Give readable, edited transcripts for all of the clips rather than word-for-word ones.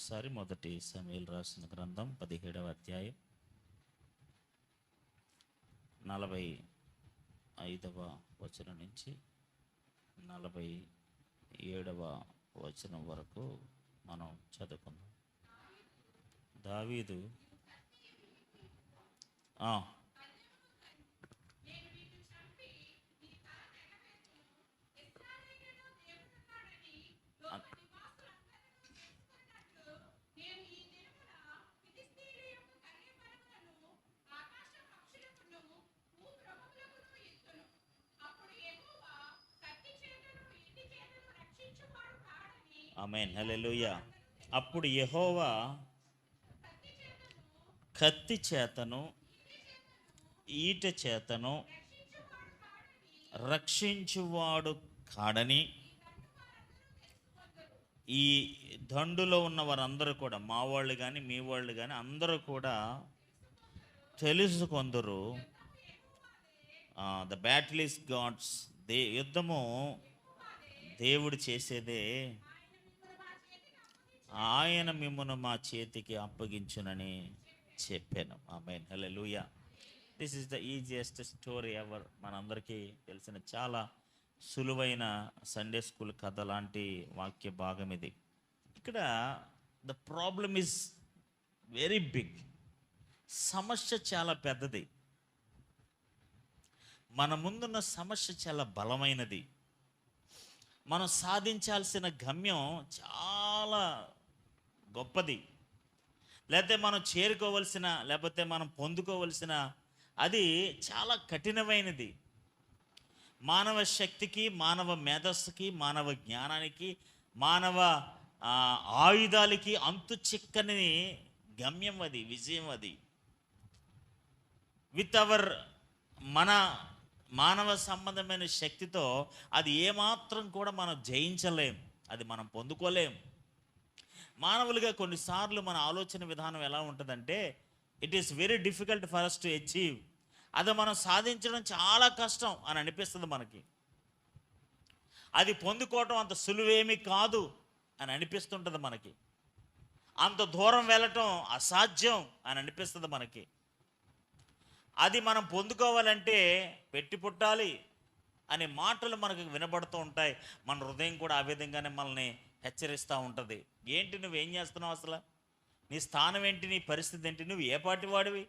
ఒకసారి మొదటి సమూయేలు రాసిన గ్రంథం 17వ అధ్యాయం 45వ వచనం నుంచి 47వ వచనం వరకు మనం చదువుకుందాం. దావీదు ఆమేన్, హల్లెలూయా. అప్పుడు యెహోవా కత్తి చేతను ఈట చేతను రక్షించువాడు కాడని ఈ దండులో ఉన్న వారందరూ కూడా, మా వాళ్ళు కానీ మీ వాళ్ళు కానీ అందరూ కూడా తెలుసుకొందరు. The battle is God's. యుద్ధము దేవుడు చేసేదే, ఆయన మిమ్మును మా చేతికి అప్పగించునని చెప్పాను. ఆమేన్, హల్లెలూయా. This is the easiest story ever. మనందరికీ తెలిసిన చాలా సులువైన సండే స్కూల్ కథ లాంటి వాక్య భాగం ఇది. ఇక్కడ the problem is very big. సమస్య చాలా పెద్దది. మన ముందున్న సమస్య చాలా బలమైనది. మనం సాధించాల్సిన గమ్యం చాలా గొప్పది. లేకపోతే మనం చేరుకోవలసిన, లేకపోతే మనం పొందుకోవలసిన అది చాలా కఠినమైనది. మానవ శక్తికి, మానవ మేధస్సుకి, మానవ జ్ఞానానికి, మానవ ఆయుధాలకి అంతు చిక్కని గమ్యం అది, విజయం అది. విత్ అవర్ మానవ సంబంధమైన శక్తితో అది ఏమాత్రం కూడా మనం జయించలేం, అది మనం పొందుకోలేం. మానవులుగా కొన్నిసార్లు మన ఆలోచన విధానం ఎలా ఉంటుందంటే, it is very difficult for us to achieve. అది మనం సాధించడం చాలా కష్టం అని అనిపిస్తుంది మనకి. అది పొందుకోవటం అంత సులువేమీ కాదు అని అనిపిస్తుంటుంది మనకి. అంత దూరం వెళ్ళటం అసాధ్యం అని అనిపిస్తుంది మనకి. అది మనం పొందుకోవాలంటే పెట్టి పుట్టాలి అనే మాటలు మనకు వినబడుతూ ఉంటాయి. మన హృదయం కూడా ఆ విధంగానే మనల్ని హెచ్చరిస్తూ ఉంటుంది. ఏంటి, నువ్వేం చేస్తున్నావు, అసలు నీ స్థానం ఏంటి, నీ పరిస్థితి ఏంటి, నువ్వు ఏ పాటి వాడివి,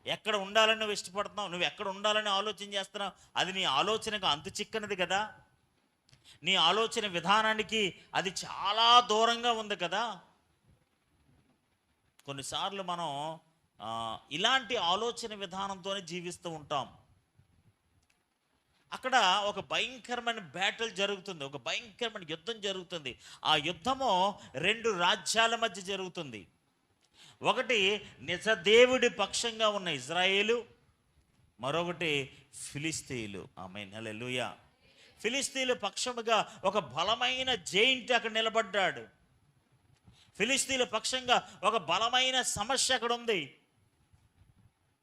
ఎక్కడ ఉండాలని నువ్వు ఇష్టపడుతున్నావు, నువ్వు ఎక్కడ ఉండాలని ఆలోచన చేస్తున్నావు, అది నీ ఆలోచనకు అంతు చిక్కనిది కదా, నీ ఆలోచన విధానానికి అది చాలా దూరంగా ఉంది కదా. కొన్నిసార్లు మనం ఇలాంటి ఆలోచన విధానంతోనే జీవిస్తూ ఉంటాం. అక్కడ ఒక భయంకరమైన బ్యాటిల్ జరుగుతుంది, ఒక భయంకరమైన యుద్ధం జరుగుతుంది. ఆ యుద్ధము రెండు రాజ్యాల మధ్య జరుగుతుంది. ఒకటి నిజ దేవుడి పక్షంగా ఉన్న ఇజ్రాయేలు, మరొకటి ఫిలిస్తీయులు. ఆమేన్, హల్లెలూయా. ఫిలిస్తీయుల పక్షముగా ఒక బలమైన జైంట్ అక్కడ నిలబడ్డాడు. ఫిలిస్తీయుల పక్షంగా ఒక బలమైన సమస్య అక్కడ ఉంది.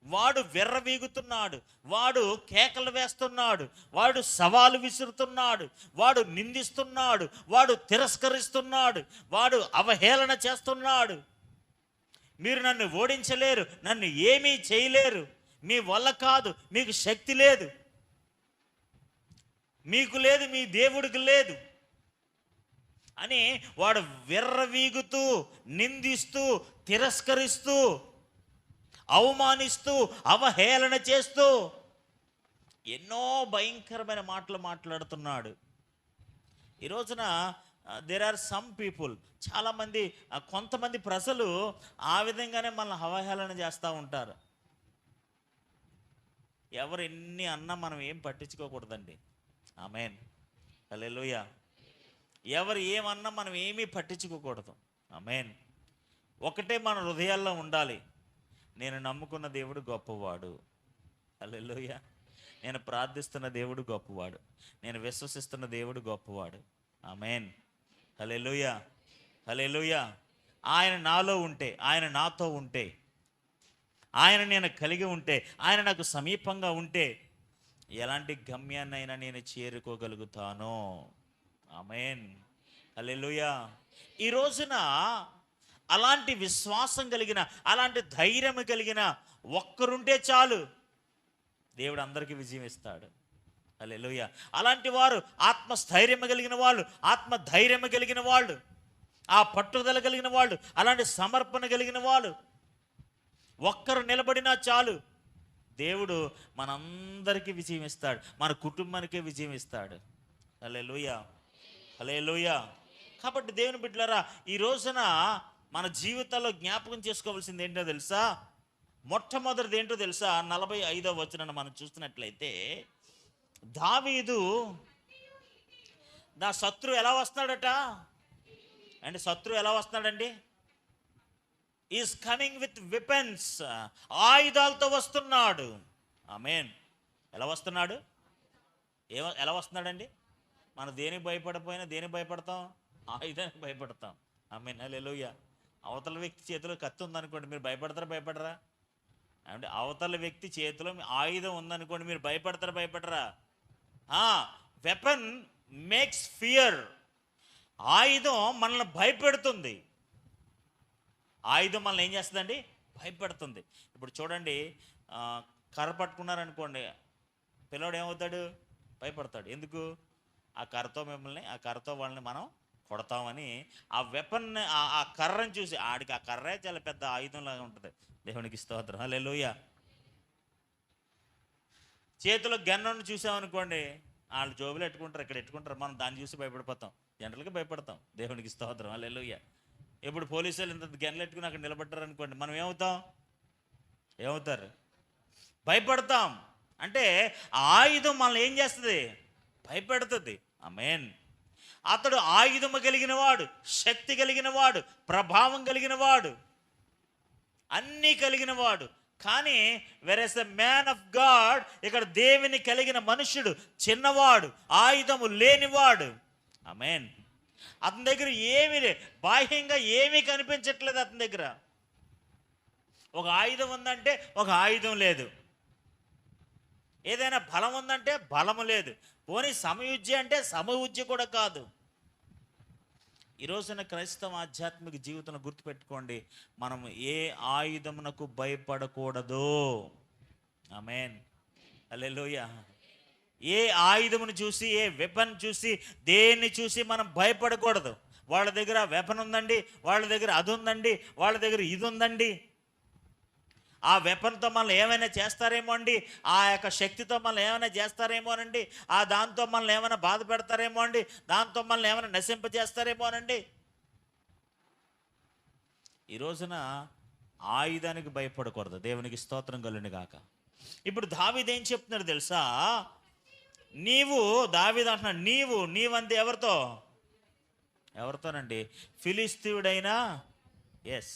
వాడు విర్రవీగుతున్నాడు, వాడు కేకలు వేస్తున్నాడు, వాడు సవాలు విసురుతున్నాడు, వాడు నిందిస్తున్నాడు, వాడు తిరస్కరిస్తున్నాడు, వాడు అవహేళన చేస్తున్నాడు. మీరు నన్ను ఓడించలేరు, నన్ను ఏమీ చేయలేరు, మీ వల్ల కాదు, మీకు శక్తి లేదు, మీకు లేదు, మీ దేవుడికి లేదు అని వాడు విర్రవీగుతూ, నిందిస్తూ, తిరస్కరిస్తూ, అవమానిస్తూ, అవహేళన చేస్తూ ఎన్నో భయంకరమైన మాటలు మాట్లాడుతున్నాడు. ఈ రోజున దేర్ ఆర్ సమ్ పీపుల్, చాలామంది, కొంతమంది ప్రజలు ఆ విధంగానే మనల్ని అవహేళన చేస్తూ ఉంటారు. ఎవరు ఎన్ని అన్నా మనం ఏం పట్టించుకోకూడదండి. ఆమేన్, హల్లెలూయా. ఎవరు ఏమన్నా మనం ఏమీ పట్టించుకోకూడదు. ఆమేన్. ఒకటే మన హృదయాల్లో ఉండాలి, నేను నమ్ముకున్న దేవుడు గొప్పవాడు, హల్లెలూయా. నేను ప్రార్థిస్తున్న దేవుడు గొప్పవాడు, నేను విశ్వసిస్తున్న దేవుడు గొప్పవాడు. ఆమేన్, హల్లెలూయా, హల్లెలూయా. ఆయన నాలో ఉంటే, ఆయన నాతో ఉంటే, ఆయన నేను కలిగి ఉంటే, ఆయన నాకు సమీపంగా ఉంటే ఎలాంటి గమ్యాన్నైనా నేను చేరుకోగలుగుతాను. ఆమేన్, హల్లెలూయా. ఈ రోజున అలాంటి విశ్వాసం కలిగిన, అలాంటి ధైర్యం కలిగిన ఒక్కరుంటే చాలు, దేవుడు అందరికీ విజయం ఇస్తాడు. హల్లెలూయా. అలాంటి వారు ఆత్మస్థైర్యం కలిగిన వాళ్ళు, ఆత్మధైర్యం కలిగిన వాళ్ళు, ఆ పట్టుదల కలిగిన వాళ్ళు, అలాంటి సమర్పణ కలిగిన వాళ్ళు ఒక్కరు నిలబడినా చాలు, దేవుడు మనందరికీ విజయం ఇస్తాడు, మన కుటుంబానికే విజయం ఇస్తాడు. హల్లెలూయా, హల్లెలూయా. కాబట్టి దేవుని బిడ్డలారా, ఈ రోజున మన జీవితాల్లో జ్ఞాపకం చేసుకోవాల్సింది ఏంటో తెలుసా? మొట్టమొదటిది ఏంటో తెలుసా? 45వ వచనాన్ని మనం చూస్తున్నట్లయితే, దావీదు నా శత్రువు ఎలా వస్తున్నాడట అంటే, శత్రువు ఎలా వస్తున్నాడండి? ఈజ్ కమింగ్ విత్ వెపన్స్, ఆయుధాలతో వస్తున్నాడు. ఆమేన్. ఎలా వస్తున్నాడు? ఎలా వస్తున్నాడండి? మనం దేనికి భయపడిపోయినా దేనికి భయపడతాం? ఆయుధానికి భయపడతాం. ఆమేన్, హల్లెలూయా. అవతల వ్యక్తి చేతిలో కత్తి ఉందనుకోండి, మీరు భయపడతారా? అంటే అవతల వ్యక్తి చేతిలో ఆయుధం ఉందనుకోండి, మీరు భయపడరా? Weapon makes fear. ఆయుధం మనల్ని భయపెడుతుంది. ఆయుధం మనల్ని ఏం చేస్తుందండి? భయపెడుతుంది. ఇప్పుడు చూడండి, కర్ర పట్టుకున్నారనుకోండి, పిల్లోడు ఏమవుతాడు? భయపడతాడు. ఎందుకు? ఆ కర్రతో వాళ్ళని మనం కొడతామని. ఆ వెపన్, ఆ కర్రని చూసి, ఆడికి ఆ కర్రే చాలా పెద్ద ఆయుధంలాగా ఉంటుంది. దేవునికి స్తోత్రం, హల్లెలూయా. చేతిలో గన్నుని చూసామనుకోండి, వాళ్ళు జోబులు ఎట్టుకుంటారు, ఇక్కడ ఎట్టుకుంటారు, మనం దాన్ని చూసి భయపడిపోతాం, జనరల్గా భయపడతాం. దేవునికి స్తోత్రం, హల్లెలూయా. ఇప్పుడు పోలీసులు ఇంత గన్నులు ఎట్టుకుని అక్కడ నిలబడ్డారు అనుకోండి, మనం ఏమవుతారు? భయపడతాం. అంటే ఆయుధం మనల్ని ఏం చేస్తుంది? భయపెడుతుంది. ఆమేన్. అతడు ఆయుధము కలిగిన వాడు, శక్తి కలిగిన వాడు, ప్రభావం కలిగిన వాడు, అన్నీ కలిగిన వాడు. కానీ వెరస్ ఎ మ్యాన్ ఆఫ్ గాడ్, ఇక్కడ దేవుని కలిగిన మనుషుడు చిన్నవాడు, ఆయుధము లేనివాడు. ఆమేన్. అతని దగ్గర ఏమీ బాహ్యంగా ఏమీ కనిపించట్లేదు. అతని దగ్గర ఒక ఆయుధం ఉందంటే ఒక ఆయుధం లేదు, ఏదైనా బలం ఉందంటే బలము లేదు, పోనీ సమయుజ్య అంటే సమయుజ్య కూడా కాదు. ఈ రోజున క్రైస్తవ ఆధ్యాత్మిక జీవితంలో గుర్తుపెట్టుకోండి, మనం ఏ ఆయుధమునకు భయపడకూడదు. ఆమేన్, హల్లెలూయా. ఏ ఆయుధమును చూసి, ఏ వెపన్ చూసి, దేన్ని చూసి మనం భయపడకూడదు. వాళ్ళ దగ్గర వెపన్ ఉందండి, వాళ్ళ దగ్గర అది ఉందండి, వాళ్ళ దగ్గర ఇది ఉందండి, ఆ వెపన్తో మనల్ని ఏమైనా చేస్తారేమో అండి, ఆ యొక్క శక్తితో మనల్ని ఏమైనా చేస్తారేమోనండి, ఆ దాంతో మనల్ని ఏమైనా బాధ పెడతారేమో అండి, దాంతో మనల్ని ఏమైనా నశింపజేస్తారేమోనండి. ఈ రోజున ఆయుధానికి భయపడకూడదు. దేవునికి స్తోత్రం కలుగును గాక. ఇప్పుడు దావీదు ఏం చెప్తున్నాడు తెలుసా? దావీదు అంటున్నాడు, నీవంతే ఎవరితోనండి? ఫిలిస్తీయుడైనా, ఎస్,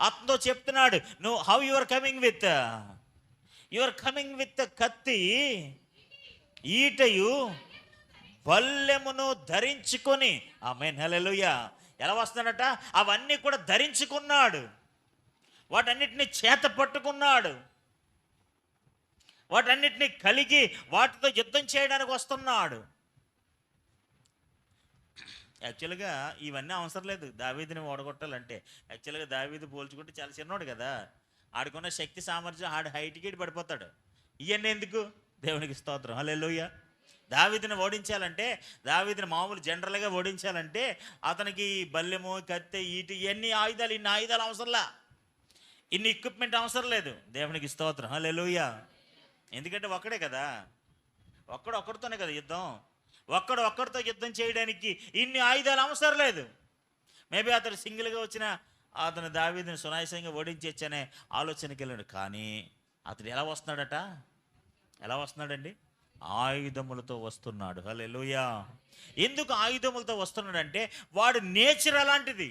అతనితో చెప్తున్నాడు, నువ్వు how you are coming with కత్తి, ఈటయు, బల్లెమును ధరించుకొని. ఆమేన్, హల్లెలూయా. ఎలా వస్తున్నాడట? అవన్నీ కూడా ధరించుకున్నాడు, వాటన్నిటిని చేత పట్టుకున్నాడు, వాటన్నిటిని కలిగి వాటితో యుద్ధం చేయడానికి వస్తున్నాడు. యాక్చువల్గా ఇవన్నీ అవసరం లేదు దావీదుని ఓడగొట్టాలంటే. యాక్చువల్గా దావీదు పోల్చుకుంటే చాలా చిన్నోడు కదా, ఆడుకున్న శక్తి సామర్థ్యం, ఆడి హైట్కి పడిపోతాడు. ఇవన్నీ ఎందుకు? దేవునికి స్తోత్రం, హల్లెలూయా. దావీదుని ఓడించాలంటే, దావీదుని మామూలు జనరల్గా ఓడించాలంటే అతనికి బల్లెము, కత్తె, ఈటి, ఇన్ని ఆయుధాలు అవసరంలా, ఇన్ని ఎక్విప్మెంట్ అవసరం లేదు. దేవునికి స్తోత్రం, హల్లెలూయా. ఎందుకంటే ఒక్కడే కదా, ఒక్కడితోనే కదా యుద్ధం. ఒక్కడితో యుద్ధం చేయడానికి ఇన్ని ఆయుధాలు అవసరం లేదు. మేబీ అతడు సింగిల్గా వచ్చిన అతను దావీదుని సునాయాసంగా ఓడించొచ్చనే ఆలోచనకి వెళ్ళాడు. కానీ అతడు ఎలా వస్తున్నాడండి? ఆయుధములతో వస్తున్నాడు. హల్లెలూయా. ఎందుకు ఆయుధములతో వస్తున్నాడంటే, వాడి నేచర్ అలాంటిది,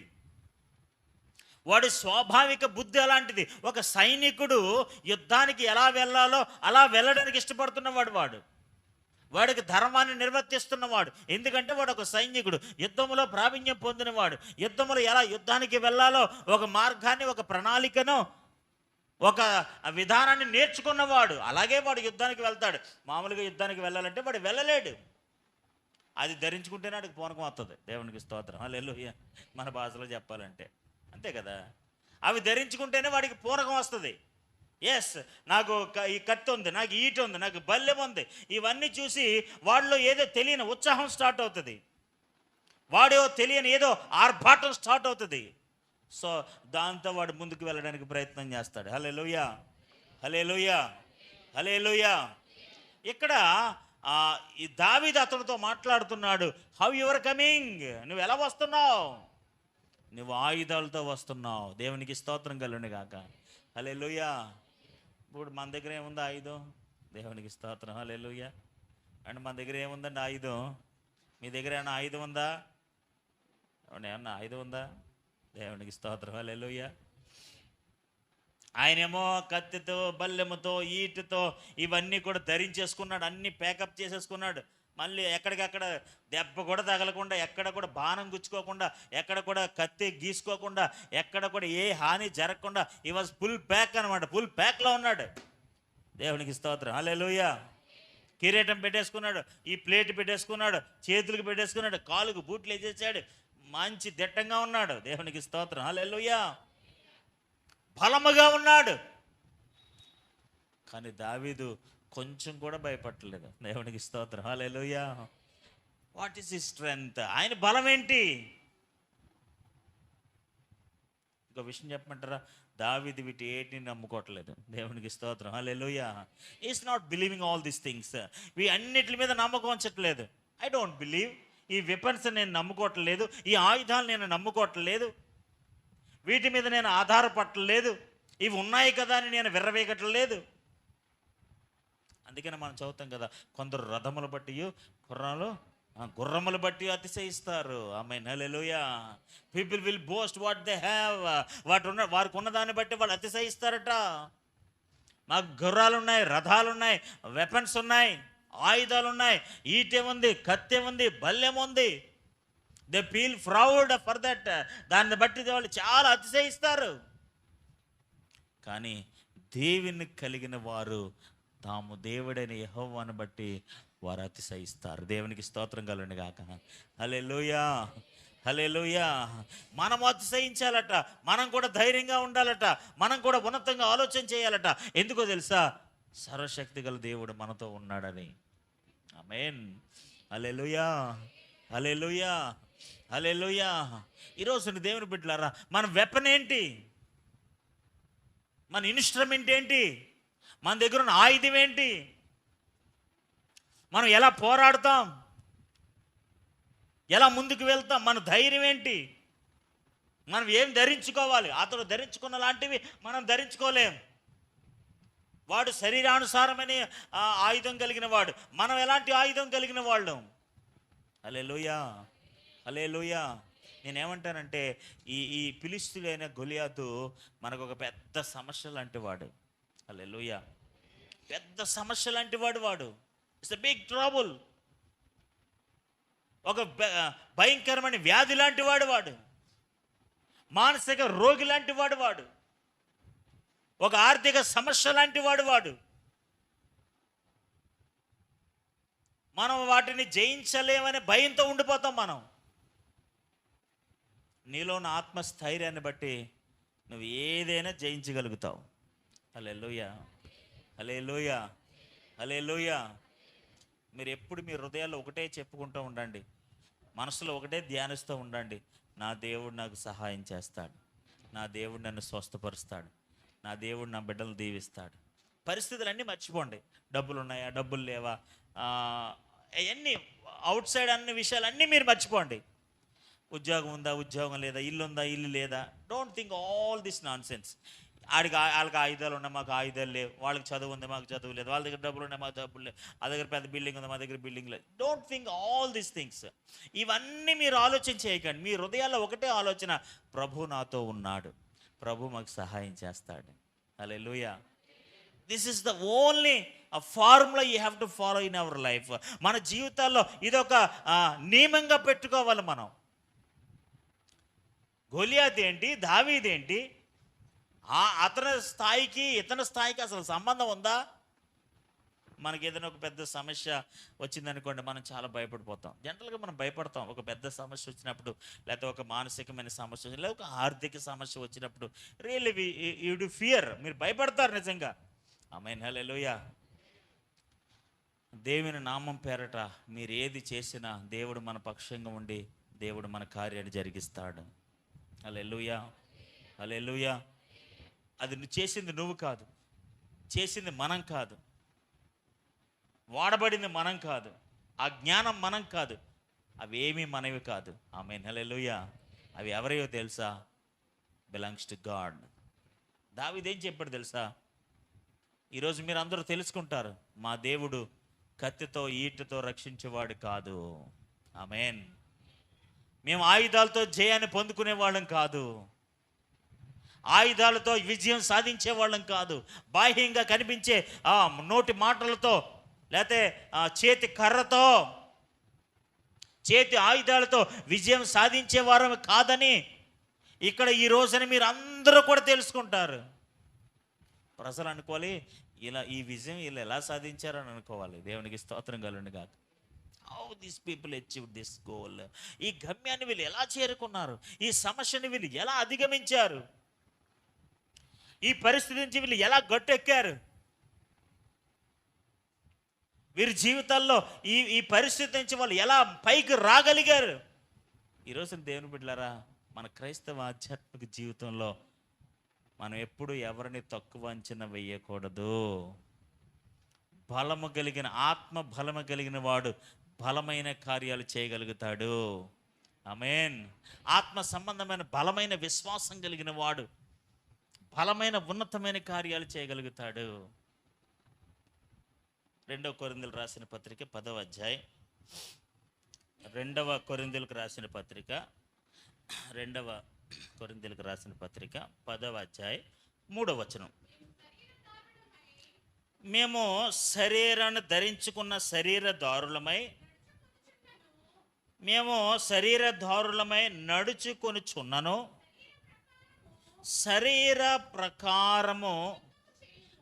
వాడి స్వాభావిక బుద్ధి అలాంటిది. ఒక సైనికుడు యుద్ధానికి ఎలా వెళ్ళాలో అలా వెళ్ళడానికి ఇష్టపడుతున్నవాడు, వాడికి ధర్మాన్ని నిర్వర్తిస్తున్నవాడు. ఎందుకంటే వాడు ఒక సైనికుడు, యుద్ధంలో ప్రావీణ్యం పొందినవాడు, యుద్ధంలో ఎలా యుద్ధానికి వెళ్ళాలో ఒక మార్గాన్ని, ఒక ప్రణాళికను, ఒక విధానాన్ని నేర్చుకున్నవాడు. అలాగే వాడు యుద్ధానికి వెళ్తాడు. మామూలుగా యుద్ధానికి వెళ్ళాలంటే వాడు వెళ్ళలేడు. అది ధరించుకుంటేనే వాడికి పూనకం వస్తుంది. దేవునికి స్తోత్రం, హల్లెలూయా. మన భాషలో చెప్పాలంటే అంతే కదా. అవి ధరించుకుంటేనే వాడికి పూనకం వస్తుంది. ఎస్, నాకు ఈ కత్తి ఉంది, నాకు ఈట ఉంది, నాకు బల్లెం ఉంది, ఇవన్నీ చూసి వాడిలో ఏదో తెలియని ఉత్సాహం స్టార్ట్ అవుతుంది. వాడో తెలియని ఏదో ఆర్భాటం స్టార్ట్ అవుతుంది. సో దాంతో వాడు ముందుకు వెళ్ళడానికి ప్రయత్నం చేస్తాడు. హల్లెలూయా, హల్లెలూయా, హల్లెలూయా. ఇక్కడ ఈ దావీదు అతనితో మాట్లాడుతున్నాడు. హౌ యువర్ కమింగ్, నువ్వు ఎలా వస్తున్నావు? నువ్వు ఆయుధాలతో వస్తున్నావు. దేవునికి స్తోత్రం కలుగును గాక, హల్లెలూయా. ఇప్పుడు మన దగ్గర ఏముంది ఆయుధం? దేవునికి స్తోత్రం, హల్లెలూయా. అండ్ మన దగ్గర ఏముందండి ఆయుధం? మీ దగ్గర ఏమన్నా ఆయుధం ఉందా? ఏమన్నా ఆయుధం ఉందా? దేవునికి స్తోత్రం, హల్లెలూయా. ఆయనేమో కత్తితో, బల్లెముతో, ఈటుతో ఇవన్నీ కూడా ధరించేసుకున్నాడు, అన్నీ ప్యాకప్ చేసేసుకున్నాడు. మళ్ళీ ఎక్కడికక్కడ దెబ్బ కూడా తగలకుండా, ఎక్కడ కూడా బాణం గుచ్చుకోకుండా, ఎక్కడ కూడా కత్తి గీసుకోకుండా, ఎక్కడ కూడా ఏ హాని జరగకుండా ఈ వాజ్ ఫుల్ ప్యాక్ అనమాట. ఫుల్ ప్యాక్లో ఉన్నాడు. దేవునికి స్తోత్రం, హల్లెలూయా. కిరీటం పెట్టేసుకున్నాడు, ఈ ప్లేట్ పెట్టేసుకున్నాడు, చేతులకు పెట్టేసుకున్నాడు, కాలుకు బూట్లు వేసేసాడు, మంచి దిట్టంగా ఉన్నాడు. దేవునికి స్తోత్రం, హల్లెలూయా. బలముగా ఉన్నాడు. కానీ దావీదు కొంచెం కూడా భయపడలేదు. దేవునికి స్తోత్రం, హల్లెలూయా. What is his strength? ఆయన బలం ఏంటి? ఇంకో విషయం చెప్పమంటారా? దావీదు వీటి ఏటిని నమ్ముకోవట్లేదు. దేవునికి స్తోత్రం, హల్లెలూయా. Is not believing all these things. We అన్నిటి మీద నమ్మకం ఉంచట్లేదు. I don't believe. ఈ వెపన్స్ నేను నమ్ముకోవట్లేదు, ఈ ఆయుధాలు నేను నమ్ముకోవట్లేదు, వీటి మీద నేను ఆధారపడలేదు, ఇవి ఉన్నాయి కదా అని నేను విర్రవేగట్లేదు. అందుకని మనం చదువుతాం కదా, కొందరు రథములు బట్టి గుర్రములు బట్టి అతిశయిస్తారు. ఆమేన్, హల్లెలూయా. People will boast what they have. వారికి ఉన్న దాన్ని బట్టి వాళ్ళు అతిశయిస్తారట. మాకు గుర్రాలు ఉన్నాయి, రథాలు ఉన్నాయి, వెపన్స్ ఉన్నాయి, ఆయుధాలు ఉన్నాయి, ఈటేముంది, కత్తేముంది, బల్లెముంది. They feel proud for that. దాన్ని బట్టి వాళ్ళు చాలా అతిశయిస్తారు. కానీ దేవుని కలిగిన వారు తాము దేవుడైన యెహోవాను బట్టి వారు అతిశయిస్తారు. దేవునికి స్తోత్రం కలుగును గాక, హల్లెలూయా, హల్లెలూయా. మనం అతిశయించాలట, మనం కూడా ధైర్యంగా ఉండాలట, మనం కూడా ఉన్నతంగా ఆలోచన చేయాలట. ఎందుకో తెలుసా? సర్వశక్తి గల దేవుడు మనతో ఉన్నాడని. ఆమేన్, హల్లెలూయా, హల్లెలూయా, హల్లెలూయా. ఈరోజు దేవుని బిడ్డలారా, మన వెపన్ ఏంటి? మన ఇన్స్ట్రుమెంట్ ఏంటి? మన దగ్గర ఉన్న ఆయుధం ఏంటి? మనం ఎలా పోరాడతాం? ఎలా ముందుకు వెళ్తాం? మన ధైర్యం ఏంటి? మనం ఏం ధరించుకోవాలి? అతడు ధరించుకున్న లాంటివి మనం ధరించుకోలేం. వాడు శరీరానుసారమని ఆయుధం కలిగిన వాడు, మనం ఎలాంటి ఆయుధం కలిగిన వాళ్ళం? హల్లెలూయా, హల్లెలూయా. నేనేమంటానంటే ఈ ఫిలిష్తీయుడైన గొలియాతు మనకు ఒక పెద్ద సమస్య లాంటి వాడు. హల్లెలూయా. పెద్ద సమస్య లాంటి వాడు. It's a big trouble. ఒక భయంకరమైన వ్యాధి లాంటి వాడు. మానసిక రోగి లాంటి వాడు. ఒక ఆర్థిక సమస్య లాంటి వాడు. మనం వాటిని జయించలేమనే భయంతో ఉండిపోతాం మనం. నీలో ఉన్న ఆత్మస్థైర్యాన్ని బట్టి నువ్వు ఏదైనా జయించగలుగుతావు. హల్లెలూయా, హల్లెలూయా, హల్లెలూయా. మీరు ఎప్పుడు మీ హృదయాల్లో ఒకటే చెప్పుకుంటూ ఉండండి, మనసులో ఒకటే ధ్యానిస్తూ ఉండండి. నా దేవుడు నాకు సహాయం చేస్తాడు, నా దేవుడు నన్ను స్వస్థపరుస్తాడు, నా దేవుడు నా బిడ్డలు దీవిస్తాడు. పరిస్థితులన్నీ మర్చిపోండి. డబ్బులు ఉన్నాయా, డబ్బులు లేవా, అవన్నీ అవుట్ సైడ్ అన్ని విషయాలన్నీ మీరు మర్చిపోండి. ఉద్యోగం ఉందా, ఉద్యోగం లేదా, ఇల్లు ఉందా, ఇల్లు లేదా. Don't think all this non sense. వాళ్ళకి ఆయుధాలు ఉన్నాయి, మాకు ఆయుధాలు లేవు. వాళ్ళకి చదువు ఉంది, మాకు చదువు లేదు. వాళ్ళ దగ్గర డబ్బులు ఉన్నాయి, మాకు డబ్బులు లేవు. ఆ దగ్గర పెద్ద బిల్డింగ్ ఉంది, మా దగ్గర బిల్డింగ్ లేదు. Don't think all these things. ఇవన్నీ మీరు ఆలోచన చేయకండి. మీ హృదయాల్లో ఒకటే ఆలోచన, ప్రభు నాతో ఉన్నాడు, ప్రభు మాకు సహాయం చేస్తాడు. హల్లెలూయా. This is the only formula you have to follow in our life. మన జీవితాల్లో ఇదొక నియమంగా పెట్టుకోవాలి మనం. గొలియాతు ఏంటి, దావీదు ఏంటి, అతని స్థాయికి ఇతని స్థాయికి అసలు సంబంధం ఉందా? మనకి ఏదైనా ఒక పెద్ద సమస్య వచ్చిందనుకోండి, మనం చాలా భయపడిపోతాం. జనరల్గా మనం భయపడతాం ఒక పెద్ద సమస్య వచ్చినప్పుడు, లేకపోతే ఒక మానసికమైన సమస్య లేదా ఒక ఆర్థిక సమస్య వచ్చినప్పుడు. రియల్లీ యూ డు ఫియర్, మీరు భయపడతారు నిజంగా. ఆమేన్, హల్లెలూయా. దేవుని నామం పేరట మీరు ఏది చేసినా దేవుడు మన పక్షంగా ఉండి దేవుడు మన కార్యాన్ని జరిగిస్తాడు. హల్లెలూయా, హల్లెలూయా. అది నువ్వు చేసింది నువ్వు కాదు, చేసింది మనం కాదు, వాడబడింది మనం కాదు, ఆ జ్ఞానం మనం కాదు, అవి ఏమీ మనవి కాదు. ఆమేన్, హల్లెలూయా. అవి ఎవరియో తెలుసా? Belongs to God. దావీదేం చెప్పాడు తెలుసా? ఈరోజు మీరు అందరూ తెలుసుకుంటారు, మా దేవుడు కత్తితో ఈటతో రక్షించేవాడు కాదు. ఆమేన్. మేము ఆయుధాలతో జయాన్ని పొందుకునే వాళ్ళం కాదు, ఆయుధాలతో విజయం సాధించే వాళ్ళం కాదు, బాహ్యంగా కనిపించే నోటి మాటలతో లేకపోతే చేతి కర్రతో, చేతి ఆయుధాలతో విజయం సాధించే వారం కాదని ఇక్కడ ఈ రోజున మీరు అందరూ కూడా తెలుసుకుంటారు. ప్రజలు అనుకోవాలి, ఇలా ఈ విజయం వీళ్ళు ఎలా సాధించారని అనుకోవాలి. దేవునికి స్తోత్రం కలుగును గాక. How this people achieve this goal, ఈ గమ్యాన్ని వీళ్ళు ఎలా చేరుకున్నారు, ఈ సమస్యని వీళ్ళు ఎలా అధిగమించారు, ఈ పరిస్థితి నుంచి వీళ్ళు ఎలా గట్టెక్కారు, వీరి జీవితాల్లో ఈ పరిస్థితి నుంచి వాళ్ళు ఎలా పైకి రాగలిగారు. ఈరోజు దేవుని బిడ్డలారా, మన క్రైస్తవ ఆధ్యాత్మిక జీవితంలో మనం ఎప్పుడు ఎవరిని తక్కువ అంచనా వేయకూడదు. బలము కలిగిన ఆత్మ బలము కలిగిన వాడు బలమైన కార్యాలు చేయగలుగుతాడు. ఆమేన్. ఆత్మ సంబంధమైన బలమైన విశ్వాసం కలిగిన వాడు బలమైన ఉన్నతమైన కార్యాలు చేయగలుగుతాడు. 2 కొరింథీయులకు రాసిన పత్రిక 10వ అధ్యాయం, 2 కొరింథీయులకు రాసిన పత్రిక 2 కొరింథీయులకు రాసిన పత్రిక 10వ అధ్యాయం 3వ వచనం. మేము శరీరాన్ని ధరించుకున్న శరీరదారులమై నడుచుకొనుచున్నను శరీర ప్రకారము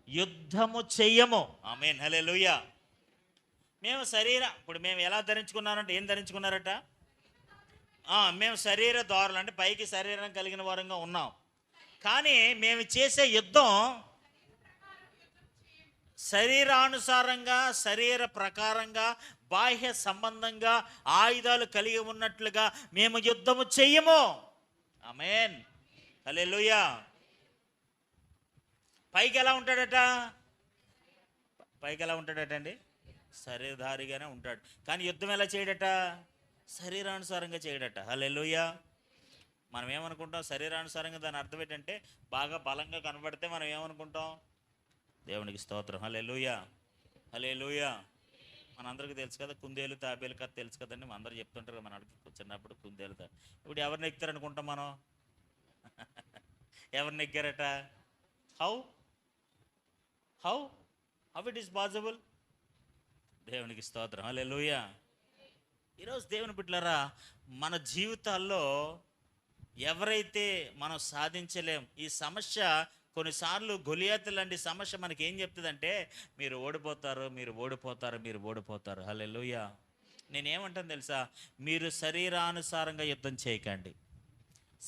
యుద్ధము చెయ్యము. ఆమేన్, హల్లెలూయా. మేము ఇప్పుడు మేము ఎలా ధరించుకున్నారంటే, ఏం ధరించుకున్నారట? మేము శరీరదారులు, అంటే పైకి శరీరం కలిగిన వారంగా ఉన్నాం, కానీ మేము చేసే యుద్ధం శరీరానుసారంగా, శరీర ప్రకారంగా, బాహ్య సంబంధంగా ఆయుధాలు కలిగి ఉన్నట్లుగా మేము యుద్ధము చెయ్యము. ఆమేన్, హల్లెలూయా. పైకి ఎలా ఉంటాడట? అండి శరీరధారిగానే ఉంటాడు, కానీ యుద్ధం ఎలా చేయడట? శరీరానుసారంగా చేయడట. హల్లెలూయా. మనం ఏమనుకుంటాం? శరీరానుసారంగా దాని అర్థం ఏంటంటే బాగా బలంగా కనబడితే మనం ఏమనుకుంటాం? దేవునికి స్తోత్రం, హల్లెలూయా, హల్లెలూయా. మనందరికీ తెలుసు కదా, కుందేలు తాబేలు కథ తెలుసు కదండి. మన అందరూ చెప్తుంటారు కదా, మన అడిగి చిన్నప్పుడు కుందేలు ఇప్పుడు ఎవరిని ఎక్కుతారు అనుకుంటాం మనం? ఎవరిని ఎక్కారట? How it is possible? దేవునికి స్తోత్రం, హల్లెలూయా. ఈరోజు దేవుని బిడ్డలారా, మన జీవితాల్లో ఎవరైతే మనం సాధించలేం, ఈ సమస్య కొన్నిసార్లు గొలియాతు లాంటి సమస్య మనకి ఏం చెప్తుందంటే, మీరు ఓడిపోతారు. హల్లెలూయా. నేనేమంటాను తెలుసా? మీరు శరీరానుసారంగా యుద్ధం చేయకండి,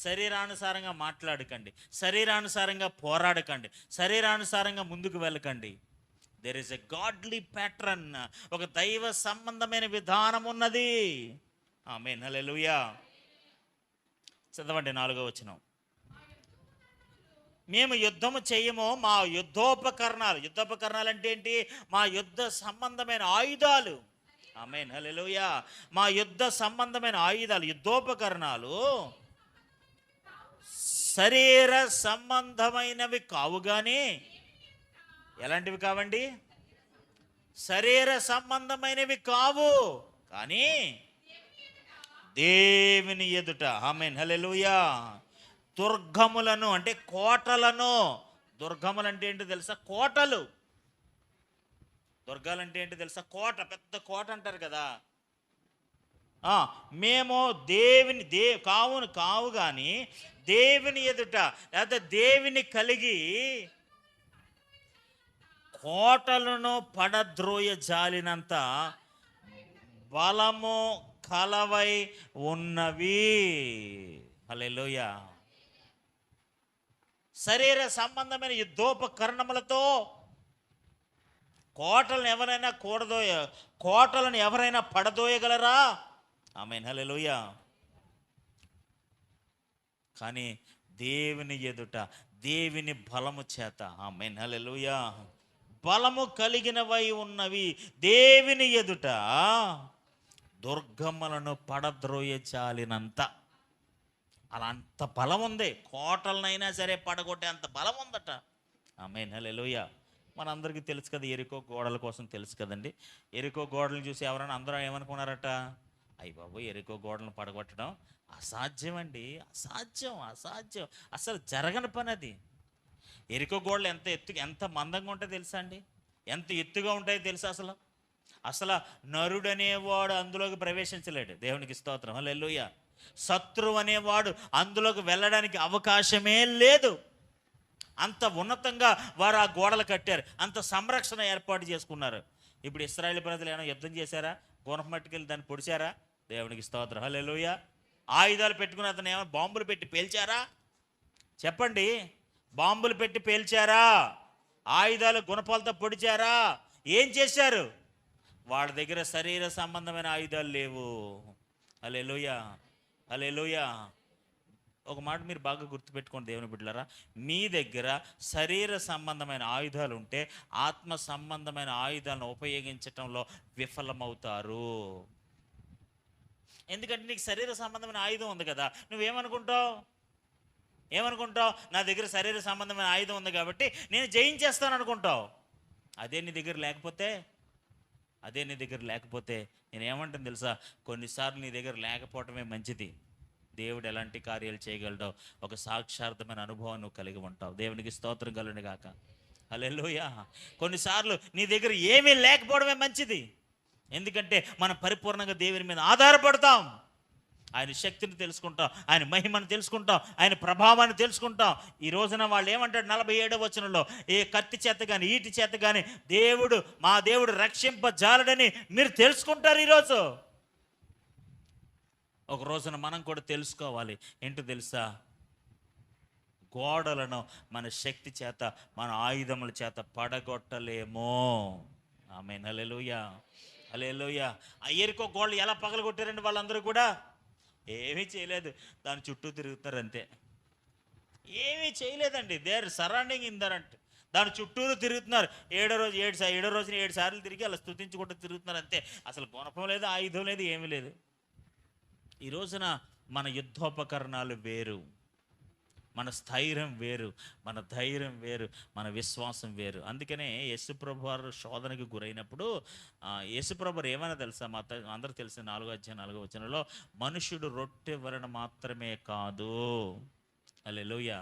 శరీరానుసారంగా మాట్లాడకండి, శరీరానుసారంగా పోరాడకండి, శరీరానుసారంగా ముందుకు వెళ్ళకండి. There is a godly pattern, ఒక దైవ సంబంధమైన విధానం ఉన్నది. ఆమేన్, హల్లెలూయా. చదవండి 4వ వచనం. మేము యుద్ధము చేయము, మా యుద్ధోపకరణాలు అంటే ఏంటి? మా యుద్ధ సంబంధమైన ఆయుధాలు. ఆమేన్, హల్లెలూయా. మా యుద్ధ సంబంధమైన ఆయుధాలు, యుద్ధోపకరణాలు శరీర సంబంధమైనవి కావు, కానీ ఎలాంటివి కావండి? శరీర సంబంధమైనవి కావు, కానీ దేవుని ఎదుట. ఆమేన్, హల్లెలూయా. దుర్గములను అంటే కోటలను. దుర్గములు అంటే ఏంటో తెలుసా? కోటలు. దుర్గాలు అంటే ఏంటో తెలుసా? కోట, పెద్ద కోట అంటారు కదా. మేము కావు కానీ దేవుని ఎదుట, లేకపోతే దేవుని కలిగి కోటలను పడద్రోయ జాలినంత బలము కలవై ఉన్నవి. హల్లెలూయా. శరీర సంబంధమైన యుద్ధోపకరణములతో కోటలను ఎవరైనా పడదోయగలరా? ఆమేన్. హల్లెలూయా. కానీ దేవుని ఎదుట, దేవుని బలము చేత, ఆమేన్ హల్లెలూయా, బలము కలిగినవై ఉన్నవి. దేవుని ఎదుట దుర్గమ్మలను పడద్రోయ చాలినంత, అలా అంత బలం ఉంది. కోటలనైనా సరే పడగొట్టే అంత బలం ఉందట. ఆమేన్ హల్లెలూయా. మనందరికీ తెలుసు కదా, ఎరికో గోడల కోసం తెలుసు కదండి. ఎరికో గోడలను చూసి ఎవరైనా అందరూ ఏమనుకున్నారట? అయ్య బాబు, ఎరికో గోడలను పడగొట్టడం అసాధ్యం అండి, అసాధ్యం, అసలు జరగని పని అది. ఎరికో గోడలు ఎంత మందంగా ఉంటాయో తెలుసా అండి? ఎంత ఎత్తుగా ఉంటాయో తెలుసా? అసలు నరుడు అనేవాడు అందులోకి ప్రవేశించలేడు. దేవునికి స్తోత్రం. హల్లెలూయా. శత్రువు అనేవాడు అందులోకి వెళ్ళడానికి అవకాశమే లేదు. అంత ఉన్నతంగా వారు ఆ గోడలు కట్టారు, అంత సంరక్షణ ఏర్పాటు చేసుకున్నారు. ఇప్పుడు ఇశ్రాయేలు ప్రజలు ఏమైనా యుద్ధం చేశారా? గుణపం పట్టుకెళ్ళి దాన్ని పొడిచారా? దేవునికి స్తోత్రం. హల్లెలూయా. ఆయుధాలు పెట్టుకుని అతను ఏమైనా బాంబులు పెట్టి పేల్చారా? చెప్పండి. బాంబులు పెట్టి పేల్చారా? ఆయుధాలు గుణపాలతో పొడిచారా? ఏం చేశారు? వాళ్ళ దగ్గర శరీర సంబంధమైన ఆయుధాలు లేవు. హల్లెలూయా, హల్లెలూయా. ఒక మాట మీరు బాగా గుర్తుపెట్టుకోండి దేవుని బిడ్డలారా, మీ దగ్గర శరీర సంబంధమైన ఆయుధాలు ఉంటే ఆత్మ సంబంధమైన ఆయుధాలను ఉపయోగించటంలో విఫలమవుతారు. ఎందుకంటే నీకు శరీర సంబంధమైన ఆయుధం ఉంది కదా, నువ్వేమనుకుంటావు? నా దగ్గర శరీర సంబంధమైన ఆయుధం ఉంది కాబట్టి నేను జయించేస్తాను అనుకుంటావు. అదే నీ దగ్గర లేకపోతే నేనేమంటాను తెలుసా? కొన్నిసార్లు నీ దగ్గర లేకపోవటమే మంచిది. దేవుడు ఎలాంటి కార్యాలు చేయగలడో ఒక సాక్షార్థమైన అనుభవం నువ్వు కలిగి ఉంటావు. దేవునికి స్తోత్రం కలుగును గాక. హల్లెలూయా. కొన్నిసార్లు నీ దగ్గర ఏమీ లేకపోవడమే మంచిది. ఎందుకంటే మనం పరిపూర్ణంగా దేవుని మీద ఆధారపడతాం. ఆయన శక్తిని తెలుసుకుంటాం, ఆయన మహిమను తెలుసుకుంటాం, ఆయన ప్రభావాన్ని తెలుసుకుంటాం. ఈ రోజున వాళ్ళు ఏమంటాడు 47వ వచనంలో, ఏ కత్తి చేత కానీ ఈటి చేత కానీ మా దేవుడు రక్షింపజాలడని మీరు తెలుసుకుంటారు. ఈరోజు ఒక రోజున మనం కూడా తెలుసుకోవాలి. ఏంటో తెలుసా? గోడలను మన శక్తి చేత, మన ఆయుధముల చేత పడగొట్టలేమో. ఆమేన్ హల్లెలూయా, హల్లెలూయా. ఆ ఎరికో గోడలు ఎలా పగలగొట్టారండి? వాళ్ళందరూ కూడా ఏమీ చేయలేదు, దాని చుట్టూ తిరుగుతారు అంతే. ఏమీ చేయలేదండి. They are surrounding in that. దాని చుట్టూరు తిరుగుతున్నారు. ఏడో రోజున 7 సార్లు తిరిగి అలా స్తుతించుకుంటూ తిరుగుతున్నారు అంతే. అసలు గుణపం లేదు, ఆయుధం లేదు, ఏమీ లేదు. ఈ రోజున మన యుద్ధోపకరణాలు వేరు, మన స్థైర్యం వేరు, మన ధైర్యం వేరు, మన విశ్వాసం వేరు. అందుకనే యేసుప్రభు వారు శోధనకు గురైనప్పుడు యేసుప్రభు వారు ఏమైనా తెలుసా? అందరూ తెలిసిన 4వ వచనంలో, మనుషుడు రొట్టె వలన మాత్రమే కాదు. హల్లెలూయా.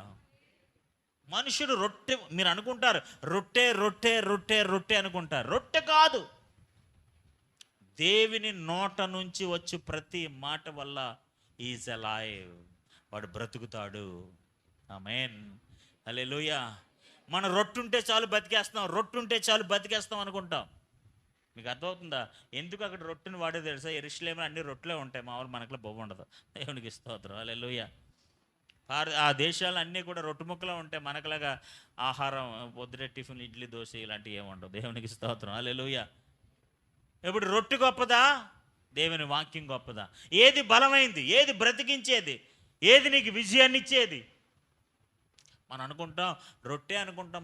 మనుషుడు రొట్టె, మీరు అనుకుంటారు రొట్టె రొట్టె రొట్టె రొట్టె అనుకుంటారు. రొట్టె కాదు, దేవుని నోట నుంచి వచ్చి ప్రతి మాట వల్ల ఈజ్ అలైవ్, వాడు బ్రతుకుతాడు. ఆమేన్ హల్లెలూయా. మనం రొట్టుంటే చాలు బతికేస్తాం అనుకుంటాం. మీకు అర్థమవుతుందా? ఎందుకు అక్కడ రొట్టెని వాడే తెలుసా? యెరూషలేములో అన్ని రొట్టెలే ఉంటాయి, మామూలు మనకులో బొవ్వ ఉండదు. దేవునికి స్తోత్రం. హల్లెలూయా. ఆ దేశాలు అన్నీ కూడా రొట్టె ముక్కలు ఉంటాయి. మనకులాగా ఆహారం పొద్దుటే టిఫిన్, ఇడ్లీ, దోశ ఇలాంటివి ఏమి ఉండవు. దేవునికి స్తోత్రం. హల్లెలూయా. ఇప్పుడు రొట్టె గొప్పదా? దేవుని వాక్యం గొప్పదా? ఏది బలమైంది? ఏది బ్రతికించేది? ఏది నీకు విజయాన్ని ఇచ్చేది? మనం అనుకుంటాం రొట్టె అనుకుంటాం,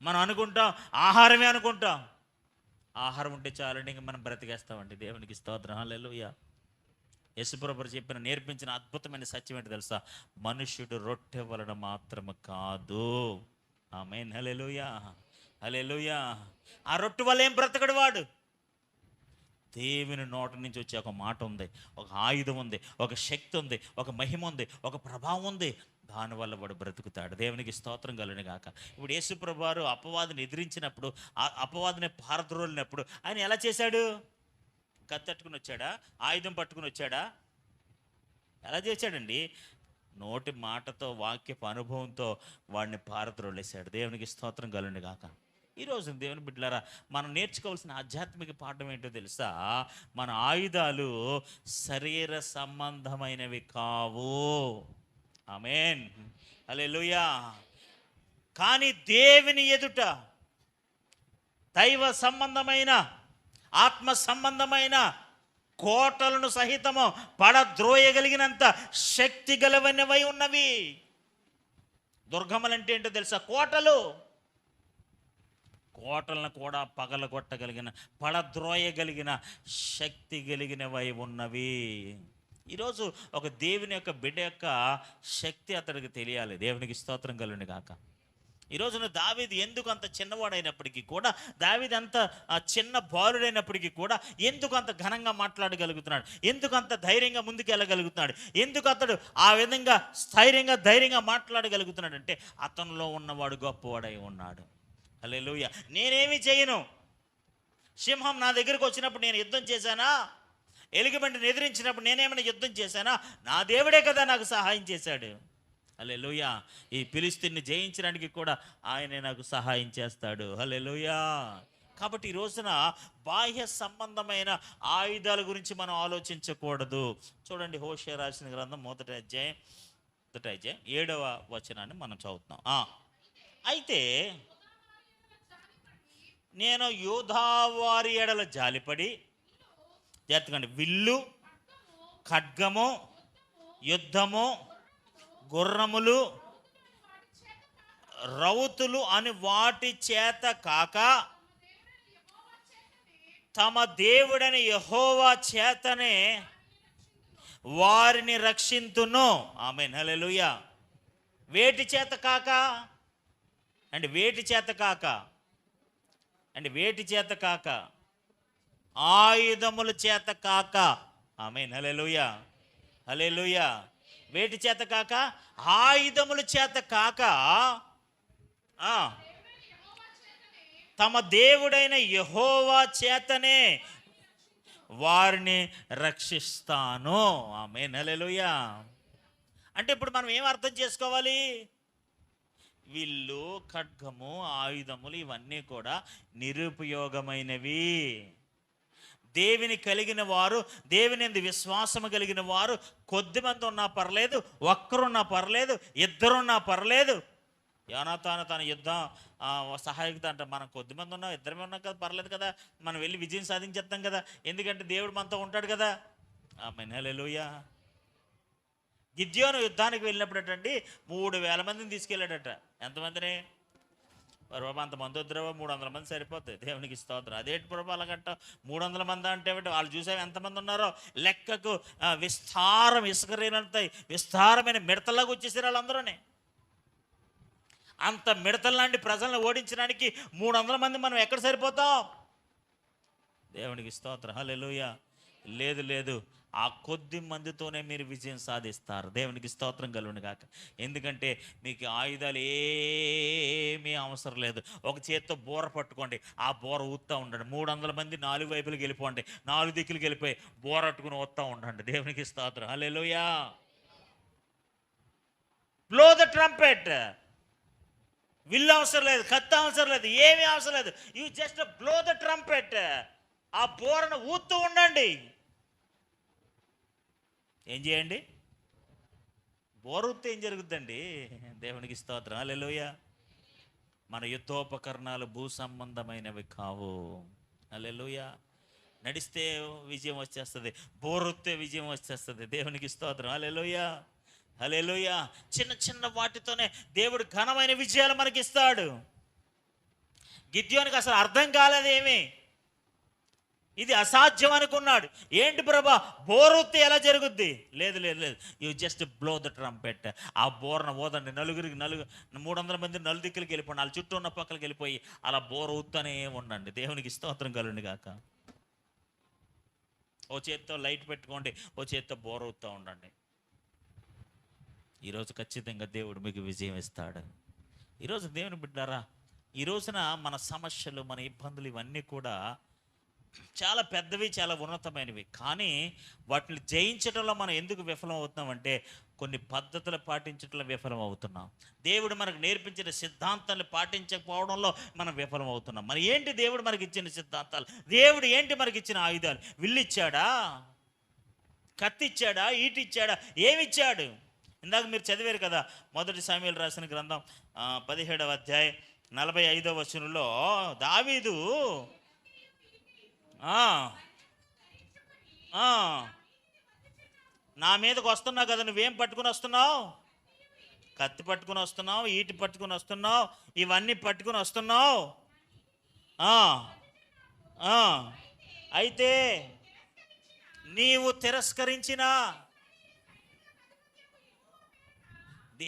మనం అనుకుంటాం ఆహారమే అనుకుంటాం. ఆహారం ఉంటే చాలండి, ఇంక మనం బ్రతికేస్తామండి. దేవునికి స్తోత్రం. హల్లెలూయా. యేసుప్రభువు నేర్పించిన అద్భుతమైన సత్యం ఏంటి తెలుసా? మనుష్యుడు రొట్టె వలన మాత్రము కాదు. ఆమేన్ హల్లెలూయా, హల్లెలూయా. ఆ రొట్టె వల్ల ఏం బ్రతకడు వాడు? దేవుని నోట నుంచి వచ్చే ఒక మాట ఉంది, ఒక ఆయుధం ఉంది, ఒక శక్తి ఉంది, ఒక మహిమ ఉంది, ఒక ప్రభావం ఉంది. దానివల్ల వాడు బ్రతుకుతాడు. దేవునికి స్తోత్రం కలుగును గాక. ఇప్పుడు యేసుప్రభువు వారు అపవాదిని ఎదిరించినప్పుడు, ఆ అపవాదిని పారద్రోలినప్పుడు ఆయన ఎలా చేశాడు? కత్తట్టుకుని వచ్చాడా? ఆయుధం పట్టుకుని వచ్చాడా? ఎలా చేశాడండి? నోటి మాటతో, వాక్యపు అనుభవంతో వాడిని పారద్రోలేశాడు. దేవునికి స్తోత్రం కలుగును గాక. ఈరోజు దేవుని బిడ్డలారా, మనం నేర్చుకోవాల్సిన ఆధ్యాత్మిక పాఠం ఏంటో తెలుసా? మన ఆయుధాలు శరీర సంబంధమైనవి కావు. ఆమేన్, హల్లెలూయా. కానీ దేవుని ఎదుట దైవ సంబంధమైన, ఆత్మ సంబంధమైన కోటలను సహితము పడద్రోయగలిగినంత శక్తి గలవనవై ఉన్నవి. దుర్గములంటే ఏంటో తెలుసా? కోటలు. కోటలను కూడా పగలగొట్టగలిగిన, పడద్రోయగలిగిన శక్తి కలిగినవై ఉన్నవి. ఈరోజు ఒక దేవుని యొక్క బిడ్డ యొక్క శక్తి అతడికి తెలియాలి. దేవునికి స్తోత్రం కలుగును గాక. ఈ రోజున దావీదు ఎందుకు అంత చిన్నవాడైనప్పటికీ కూడా, దావీదు అంత చిన్న బాలుడైనప్పటికీ కూడా ఎందుకు అంత ఘనంగా మాట్లాడగలుగుతున్నాడు? ఎందుకు అంత ధైర్యంగా ముందుకు వెళ్ళగలుగుతున్నాడు? ఎందుకు అతడు ఆ విధంగా స్థైర్యంగా ధైర్యంగా మాట్లాడగలుగుతున్నాడు అంటే అతనిలో ఉన్నవాడు గొప్పవాడై ఉన్నాడు. హల్లెలూయా. నేనేమి చేయను, సింహం నా దగ్గరకు వచ్చినప్పుడు నేను యుద్ధం చేశానా? ఎలుగుబంటిని ఎదిరించినప్పుడు నేనేమైనా యుద్ధం చేశానా? నా దేవుడే కదా నాకు సహాయం చేశాడు. హల్లెలూయా. ఈ ఫిలిష్తీయుని జయించడానికి కూడా ఆయనే నాకు సహాయం చేస్తాడు. హల్లెలూయా. కాబట్టి ఈ రోజున బాహ్య సంబంధమైన ఆయుధాల గురించి మనం ఆలోచించకూడదు. చూడండి, హోషేయ రాసిన గ్రంథం మొదటి అధ్యాయం 7వ వచనాన్ని మనం చదువుతున్నాం. అయితే నేను యోధావారి ఎడల జాలిపడి, జాగ్రత్తగా, విల్లు, ఖడ్గము, యుద్ధము, గుర్రములు, రౌతులు అని వాటి చేత కాక తమ దేవుడని యెహోవా చేతనే వారిని రక్షింతును. ఆమేన్, హల్లెలూయా. వేటి చేత కాక అంటే వేటి చేత కాక అంటే వేటి చేత కాక ఆయుధముల చేత కాక. ఆమేన్, హల్లెలూయా, హల్లెలూయా. వేటి చేత కాక? ఆయుధముల చేత కాక తమ దేవుడైన యెహోవా చేతనే వారిని రక్షిస్తాను. ఆమేన్, హల్లెలూయా. అంటే ఇప్పుడు మనం ఏం అర్థం చేసుకోవాలి? విల్లు, ఖడ్గము, ఆయుధములు ఇవన్నీ కూడా నిరుపయోగమైనవి. దేవుని కలిగిన వారు, దేవుని యందు విశ్వాసము కలిగిన వారు కొద్దిమంది ఉన్నా పర్లేదు, ఒక్కరున్నా పర్లేదు, ఇద్దరున్నా పర్లేదు. యోనాతాను తన యుద్ధం సహాయకత అంటే మనం కొద్దిమంది ఉన్నాం, ఇద్దరమే ఉన్నాం కదా, పర్లేదు కదా, మనం వెళ్ళి విజయం సాధించేస్తాం కదా, ఎందుకంటే దేవుడు మనతో ఉంటాడు కదా. ఆమేన్, హల్లెలూయా. గిద్యోను యుద్ధానికి వెళ్ళినప్పుడు అటండి 3000 మందిని తీసుకెళ్ళాడట. ఎంతమందిని? ప్రభా అంతమంది వద్దురా, 300 మంది సరిపోతుంది. దేవునికి స్తోత్రం. అదేంటి ప్రభా అలాగంట? 300 మంది అంటే వాళ్ళు చూసావు ఎంతమంది ఉన్నారో లెక్కకు విస్తారం ఇసుకరేనంత విస్తారమైన మిడతల్లాగా వచ్చేసారు వాళ్ళందరూనే. అంత మిడతల లాంటి ప్రజలను ఓడించడానికి 300 మంది మనం ఎక్కడ సరిపోతాం? దేవునికి స్తోత్రం, హల్లెలూయా. లేదు లేదు, ఆ కొద్ది మందితోనే మీరు విజయం సాధిస్తారు. దేవునికి స్తోత్రం కలుగును గాక. ఎందుకంటే మీకు ఆయుధాలు ఏమీ అవసరం లేదు. ఒక చేత్తో బోర పట్టుకోండి, ఆ బోర ఊత్తా ఉండండి. 300 మంది 4 వైపులకు వెళ్ళిపోండి, 4 దిక్కులకు వెళ్ళిపోయి బోర పట్టుకుని ఊత్తా ఉండండి. దేవునికి స్తోత్రం, హల్లెలూయా. Blow the trumpet. విల్లు అవసరం లేదు, కత్తి అవసరం లేదు, ఏమీ అవసరం లేదు. You just blow the trumpet. ఆ బోరను ఊత్తూ ఉండండి. ఏం చేయండి? బోరుత్తే ఏం జరుగుద్దండి? దేవునికి స్తోత్రం, హల్లెలూయా. మన యుద్ధోపకరణాలు భూ సంబంధమైనవి కావు. హల్లెలూయా. నడిస్తే విజయం వచ్చేస్తుంది, బోరుత్తే విజయం వచ్చేస్తుంది. దేవునికి స్తోత్రం, హల్లెలూయా, హల్లెలూయా. చిన్న చిన్న వాటితోనే దేవుడు ఘనమైన విజయాలు మనకి ఇస్తాడు. గిద్యోనికి అసలు అర్థం కాలేదేమి, ఇది అసాధ్యం అనుకున్నాడు. ఏంటి ప్రభా, బోరుత్తే ఎలా జరుగుద్ది? లేదు లేదు లేదు, you just blow the trumpet. ఆ బోర్న ఓదండి. 300 మంది నలుదిక్కులకి వెళ్ళిపోండి, వాళ్ళ చుట్టూ ఉన్న పక్కలకి వెళ్ళిపోయి అలా బోర ఊత్తనే ఉండండి. దేవునికి స్తోత్రం కలుగును గాక. ఓ చేత్తో లైట్ పెట్టుకోండి, ఓ చేత్తో బోర ఊత్తా ఉండండి. ఈరోజు ఖచ్చితంగా దేవుడు మీకు విజయం ఇస్తాడు. ఈరోజు దేవుని బిడ్డారా, ఈ రోజున మన సమస్యలు, మన ఇబ్బందులు ఇవన్నీ కూడా చాలా పెద్దవి, చాలా ఉన్నతమైనవి. కానీ వాటిని జయించడంలో మనం ఎందుకు విఫలం అవుతున్నామంటే కొన్ని పద్ధతులు పాటించట్లో విఫలం అవుతున్నాం. దేవుడు మనకు నేర్పించిన సిద్ధాంతాలు పాటించకపోవడంలో మనం విఫలం అవుతున్నాం. మరి ఏంటి దేవుడు మనకి ఇచ్చిన సిద్ధాంతాలు? దేవుడు ఏంటి మనకి ఇచ్చిన ఆయుధాలు? విల్లిచ్చాడా? కత్తిచ్చాడా? ఈటిచ్చాడా? ఏమిచ్చాడు? ఇందాక మీరు చదివారు కదా, 1 సమూయేలు రాసిన గ్రంథం 17వ అధ్యాయం 45వ వచనంలో దావీదు నా మీదకి వస్తున్నావు కదా, నువ్వేం పట్టుకుని వస్తున్నావు? కత్తి పట్టుకుని వస్తున్నావు, ఈటి పట్టుకుని వస్తున్నావు, ఇవన్నీ పట్టుకుని వస్తున్నావు. అయితే నీవు తిరస్కరించిన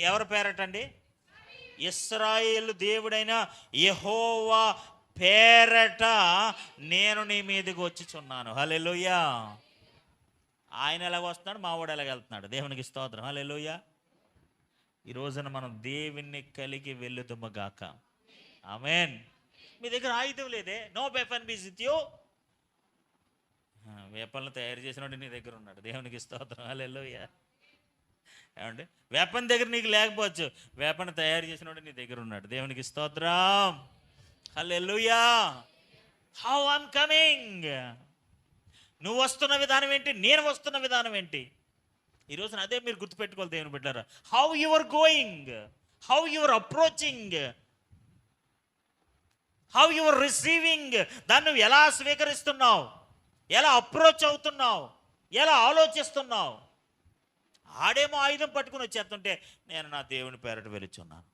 ఎవరి పేరటండి? ఇశ్రాయేలు దేవుడైన యెహోవా పేరట నేను నీ మీదకి వచ్చుచున్నాను. హల్లెలూయా. ఆయన ఎలాగ వస్తున్నాడు, మావాడు ఎలాగ వెళ్తున్నాడు. దేవునికి స్తోత్రం. హల్లెలూయా. ఈ రోజున మనం దేవుణ్ణి కలిగి వెళ్ళుదుమగాక. ఆమేన్. మీ దగ్గర ఆయుధం లేదే, నో వెపన్ బీస్ విత్ యూ. వెపన్లు తయారు చేసినోడు నీ దగ్గర ఉన్నాడు. దేవునికి స్తోత్రం. హల్లెలూయా. ఏమండి, వెపన్ దగ్గర నీకు లేకపోవచ్చు, వెపన్ తయారు చేసినోడు నీ దగ్గర ఉన్నాడు. దేవునికి స్తోత్రం. హల్లెలూయా. How I'm coming. నువ్వు వస్తున్న విధానం ఏంటి, నేను వస్తున్న విధానం ఏంటి? ఈరోజున అదే మీరు గుర్తుపెట్టుకోవాలి దేవుని బిడ్డలారా. How you are going, how you are approaching, how you are receiving. దాన్ని నువ్వు ఎలా స్వీకరిస్తున్నావు, ఎలా అప్రోచ్ అవుతున్నావు, ఎలా ఆలోచిస్తున్నావు. ఆడేమో ఆయుధం పట్టుకుని వచ్చేస్తుంటే నేను నా దేవుని పేరట వెలుచున్నాను.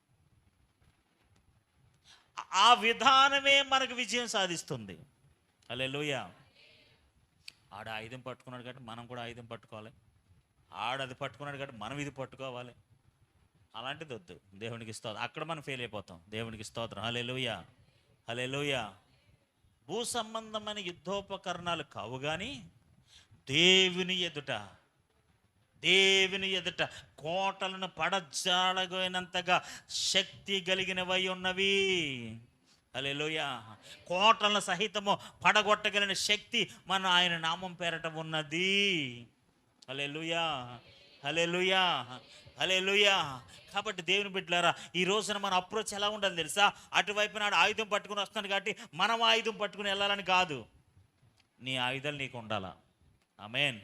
ఆ విధానమే మనకు విజయం సాధిస్తుంది. హల్లెలూయా. ఆడ ఆయుధం పట్టుకున్నాడు కాబట్టి మనం కూడా ఆయుధం పట్టుకోవాలి. ఆడది పట్టుకున్నాడు కాబట్టి మనం ఇది పట్టుకోవాలి. అలాంటిది వద్దు. దేవునికి స్తోత్రం. అక్కడ మనం ఫెయిల్ అయిపోతాం. దేవునికి స్తోత్రం. హల్లెలూయా. హల్లెలూయా. భూ సంబంధమైన యుద్ధోపకరణాలు కావు కానీ దేవుని ఎదుట కోటలను పడజాలగోయినంతగా శక్తి కలిగినవై ఉన్నవి. హల్లెలూయా. కోటలను సహితము పడగొట్టగలిగిన శక్తి మన ఆయన నామం పేరట ఉన్నది. హల్లెలూయా. హల్లెలూయా. హల్లెలూయా. కాబట్టి దేవుని బిడ్డలారా, ఈ రోజున మన అప్రోచ్ ఎలా ఉండాలి తెలుసా? అటువైపు నాడు ఆయుధం పట్టుకుని వస్తాను కాబట్టి మనం ఆయుధం పట్టుకుని వెళ్ళాలని కాదు. నీ ఆయుధాలు నీకు ఉండాలా. ఆమేన్.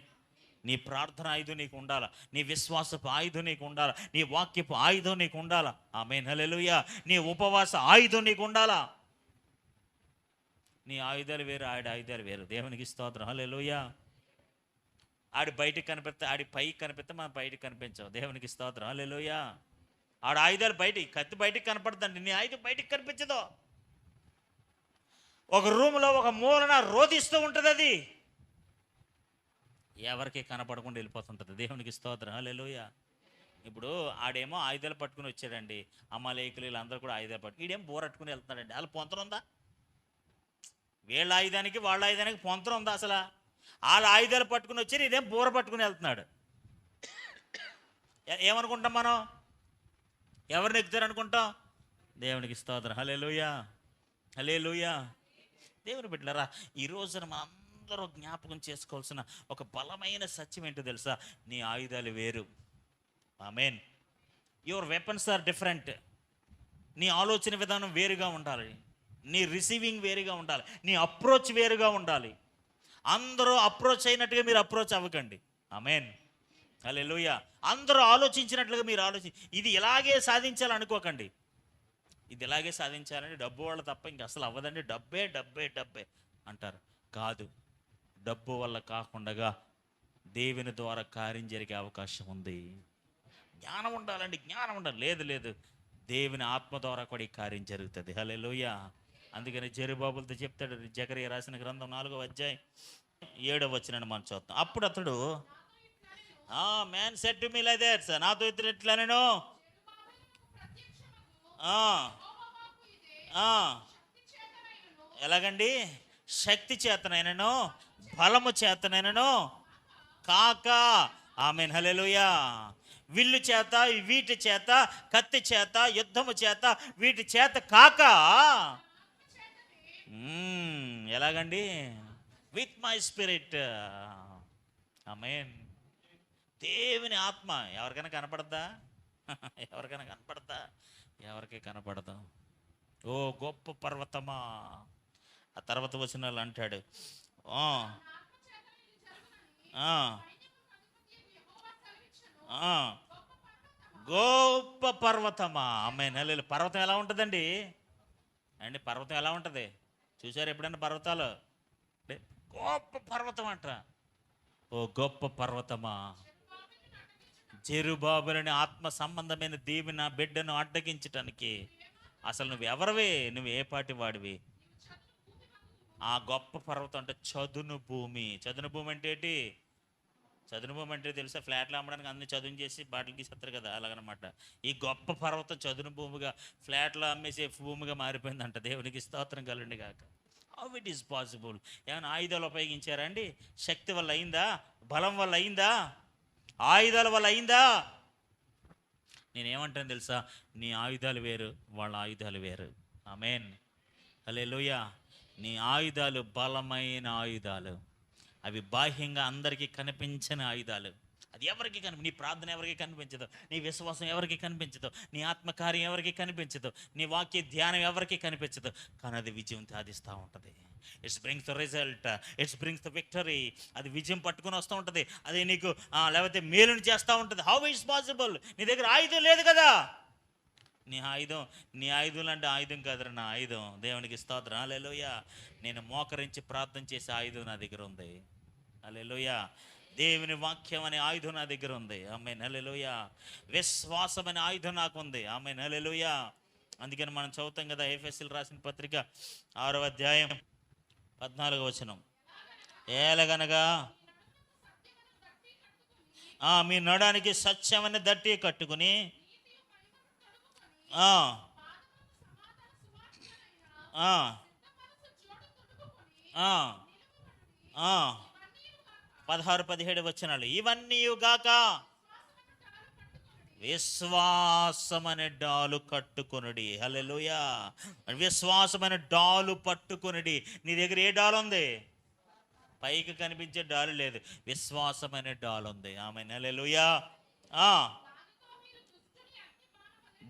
నీ ప్రార్థన ఆయుధం నీకు ఉండాలా, నీ విశ్వాసపు ఆయుధం నీకు ఉండాలా, నీ వాక్యపు ఆయుధం నీకు ఉండాలా. ఆమేన్. హల్లెలూయా. నీ ఉపవాస ఆయుధం నీకు ఉండాలా. నీ ఆయుధాలు వేరు, ఆడి ఆయుధాలు వేరు. దేవునికి స్తోత్రం. హల్లెలూయా. ఆడి బయటికి కనిపిస్తే, ఆడి పైకి కనిపిస్తే మనం బయటికి కనిపించాం. దేవునికి స్తోత్రం. హల్లెలూయా. ఆడ ఆయుధాలు బయటికి, కత్తి బయటికి కనపడుతుంది, నీ ఆయుధం బయటికి కనిపించదు. ఒక రూమ్లో ఒక మూలన రోధిస్తూ ఉంటుంది, అది ఎవరికి కనపడకుండా వెళ్ళిపోతుంటుంది. దేవునికి స్తోత్రం. హల్లెలూయా. ఇప్పుడు ఆడేమో ఆయుధాలు పట్టుకుని వచ్చాడండి, అమాలేకులు వీళ్ళందరూ కూడా ఆయుధాలు పట్టుకుని, ఈడేమో బోరట్టుకుని వెళ్తున్నాడండి. వాళ్ళ పొంతన ఉందా? వీళ్ళ ఆయుధానికి వాళ్ళ ఆయుధానికి పొంతన ఉందా అసలు? వాళ్ళ ఆయుధాలు పట్టుకుని వచ్చి ఇదేం బోర పట్టుకుని వెళ్తున్నాడు. ఏమనుకుంటాం మనం? ఎవరిని ఎక్కుతారు అనుకుంటాం? దేవునికి స్తోత్రం. హల్లెలూయా. హల్లెలూయా. దేవుని బిడ్డలారా, ఈ రోజున మనం అందరూ జ్ఞాపకం చేసుకోవాల్సిన ఒక బలమైన సత్యం ఏంటో తెలుసా? నీ ఆయుధాలు వేరు. ఆమేన్. Your weapons are different. నీ ఆలోచన విధానం వేరుగా ఉండాలి, నీ రిసీవింగ్ వేరుగా ఉండాలి, నీ అప్రోచ్ వేరుగా ఉండాలి. అందరూ అప్రోచ్ అయినట్టుగా మీరు అప్రోచ్ అవ్వకండి. ఆమేన్. హల్లెలూయా. అందరూ ఆలోచించినట్లుగా మీరు ఇది ఇలాగే సాధించాలనుకోకండి. ఇది ఇలాగే సాధించాలని డబ్బు వాళ్ళు తప్ప ఇంక అసలు అవ్వదండి. డబ్బే డబ్బే డబ్బే అంటారు. కాదు, డబ్బు వల్ల కాకుండా దేవుని ద్వారా కార్యం జరిగే అవకాశం ఉంది. జ్ఞానం ఉండాలండి, జ్ఞానం ఉండాలి. లేదు లేదు, దేవుని ఆత్మ ద్వారా కూడా ఈ కార్యం జరుగుతుంది. హల్లెలూయా. అందుకని జెరుబాబులతో చెప్తాడు, జకరియా రాసిన గ్రంథం 4వ అధ్యాయం 7వ వచనాన్ని మనం చూస్తాం. అప్పుడు అతడు man said to me like that, నాతో ఇట్లా నేను ఎలాగండి? శక్తి చేతనైనను బలము చేతనైనను కాక. ఆమేన్. హల్లెలూయా. విల్లు చేత, వీటి చేత, కత్తి చేత, యుద్ధము చేత, వీటి చేత కాక. ఎలాగండి? With my spirit. ఆమేన్. దేవుని ఆత్మ ఎవరికైనా కనపడద్దా? ఎవరికైనా కనపడద్దా? ఎవరికి కనపడదు. ఓ గొప్ప పర్వతమా. ఆ తర్వాత వచనాలు అంటాడు, ఆ, ఆ, ఆ, గొప్ప పర్వతమా. అమ్మాయి నెలలు పర్వతం ఎలా ఉంటుందండి అండి? పర్వతం ఎలా ఉంటుంది? చూసారు ఎప్పుడైనా పర్వతాలు? అంటే గొప్ప పర్వతం అంటారా? ఓ గొప్ప పర్వతమా, జెరుబాబెలుని ఆత్మ సంబంధమైన దీవెన బిడ్డను అడ్డగించటానికి అసలు నువ్వు ఎవరివి? నువ్వు ఏ పాటి వాడివి? ఆ గొప్ప పర్వతం అంటే చదును భూమి. చదును భూమి అంటే ఏంటి? చదును భూమి అంటే తెలుసా? ఫ్లాట్లు అమ్మడానికి అన్ని చదును చేసి బాటిల్ గీసేస్తారు కదా, అలాగనమాట. ఈ గొప్ప పర్వతం చదును భూమిగా, ఫ్లాట్లు అమ్మేసే భూమిగా మారిపోయిందంట. దేవునికి స్తోత్రం కలండి కాక. How it is possible? ఏమైనా ఆయుధాలు ఉపయోగించారా అండి? శక్తి వల్ల అయిందా? బలం వల్ల అయిందా? ఆయుధాల వల్ల అయిందా? నేనేమంటాను తెలుసా? నీ ఆయుధాలు వేరు, వాళ్ళ ఆయుధాలు వేరు. ఆమేన్, హల్లెలూయా. నీ ఆయుధాలు బలమైన ఆయుధాలు, అవి బాహ్యంగా అందరికీ కనిపించని ఆయుధాలు. అది ఎవరికి నీ ప్రార్థన ఎవరికి కనిపించదు, నీ విశ్వాసం ఎవరికి కనిపించదు, నీ ఆత్మకార్యం ఎవరికి కనిపించదు, నీ వాక్య ధ్యానం ఎవరికి కనిపించదు. కానీ అది విజయం సాధిస్తూ ఉంటుంది. It's brings the result, it's brings the victory. అది విజయం పట్టుకుని వస్తూ ఉంటుంది. అది నీకు లేకపోతే మేలుని చేస్తూ ఉంటుంది. How it's possible? నీ దగ్గర ఆయుధం లేదు కదా. నీ ఆయుధం అంటే ఆయుధం కాదురా, నా ఆయుధం. దేవునికి స్తోత్రం, హల్లెలూయా. నేను మోకరించి ప్రార్థన చేసే ఆయుధం నా దగ్గర ఉంది. హల్లెలూయా. దేవుని వాక్యం అనే ఆయుధం నా దగ్గర ఉంది. ఆమేన్, హల్లెలూయా. విశ్వాసం అనే ఆయుధం నాకు ఉంది. ఆమేన్, హల్లెలూయా. అందుకని మనం చదువుతాం కదా, ఎఫెసీయులకు రాసిన పత్రిక 6వ అధ్యాయం 14వ వచనం. ఏలగనగా మీ నడానికి సత్యమని దట్టి కట్టుకుని ఆ ఆ ఆ 16-17 వచనాలు. ఇవన్నీ గాక విశ్వాసమనే డాలు కట్టుకొనుడి. హల్లెలూయా. విశ్వాసమైన డాలు పట్టుకొనుడి. నీ దగ్గర ఏ డాలు ఉంది? పైకి కనిపించే డాలు లేదు, విశ్వాసమైన డాలు ఉంది. ఆమేన్, హల్లెలూయా.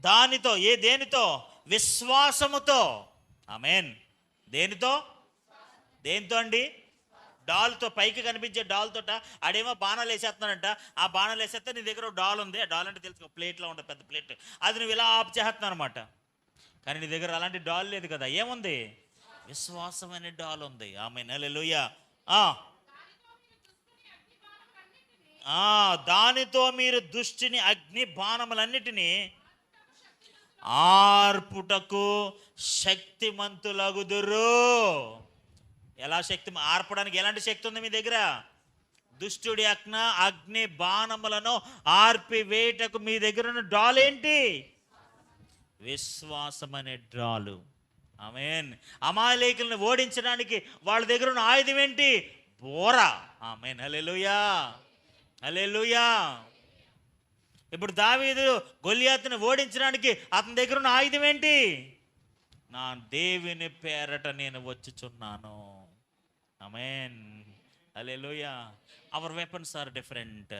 దానితో దేనితో? విశ్వాసముతో. ఆమేన్. దేనితో? దేనితో అండి? డాల్తో, పైకి కనిపించే డాల్తోట. ఆడేమో బాణాలు వేసేస్తున్నాడంట. ఆ బాణాలు వేసేస్తే నీ దగ్గర డాల్ ఉంది. ఆ డాల్ అంటే తెలుసు, ప్లేట్లో ఉంటుంది, పెద్ద ప్లేట్. అది నువ్వు ఇలా ఆఫ్ చేస్తున్నావు అనమాట. కానీ నీ దగ్గర అలాంటి డాల్ లేదు కదా. ఏముంది? విశ్వాసమైన డాల్ ఉంది. ఆమేన్, హల్లెలూయా. దానితో మీరు దుష్టిని అగ్ని బాణములన్నిటినీ ఆర్పుటకు శక్తిమంతులగుదురు. ఎలా శక్తి? ఆర్పడానికి ఎలాంటి శక్తి ఉంది మీ దగ్గర? దుష్టుడి అగ్ని బాణములను ఆర్పివేటకు మీ దగ్గర ఉన్న డాల్ ఏంటి? విశ్వాసం అనే డాలు. ఆమేన్. అమాలేకులను ఓడించడానికి వాళ్ళ దగ్గర ఉన్న ఆయుధం ఏంటి? బోర. ఆమేన్, హల్లెలూయా, హల్లెలూయా. ఇప్పుడు దావీదు గొలియాతును ఓడించడానికి అతని దగ్గర ఉన్న ఆయుధం ఏంటి? నా దేవుని పేరట నేను వచ్చుచున్నాను. ఆమేన్, హల్లెలూయా. Our weapons are different.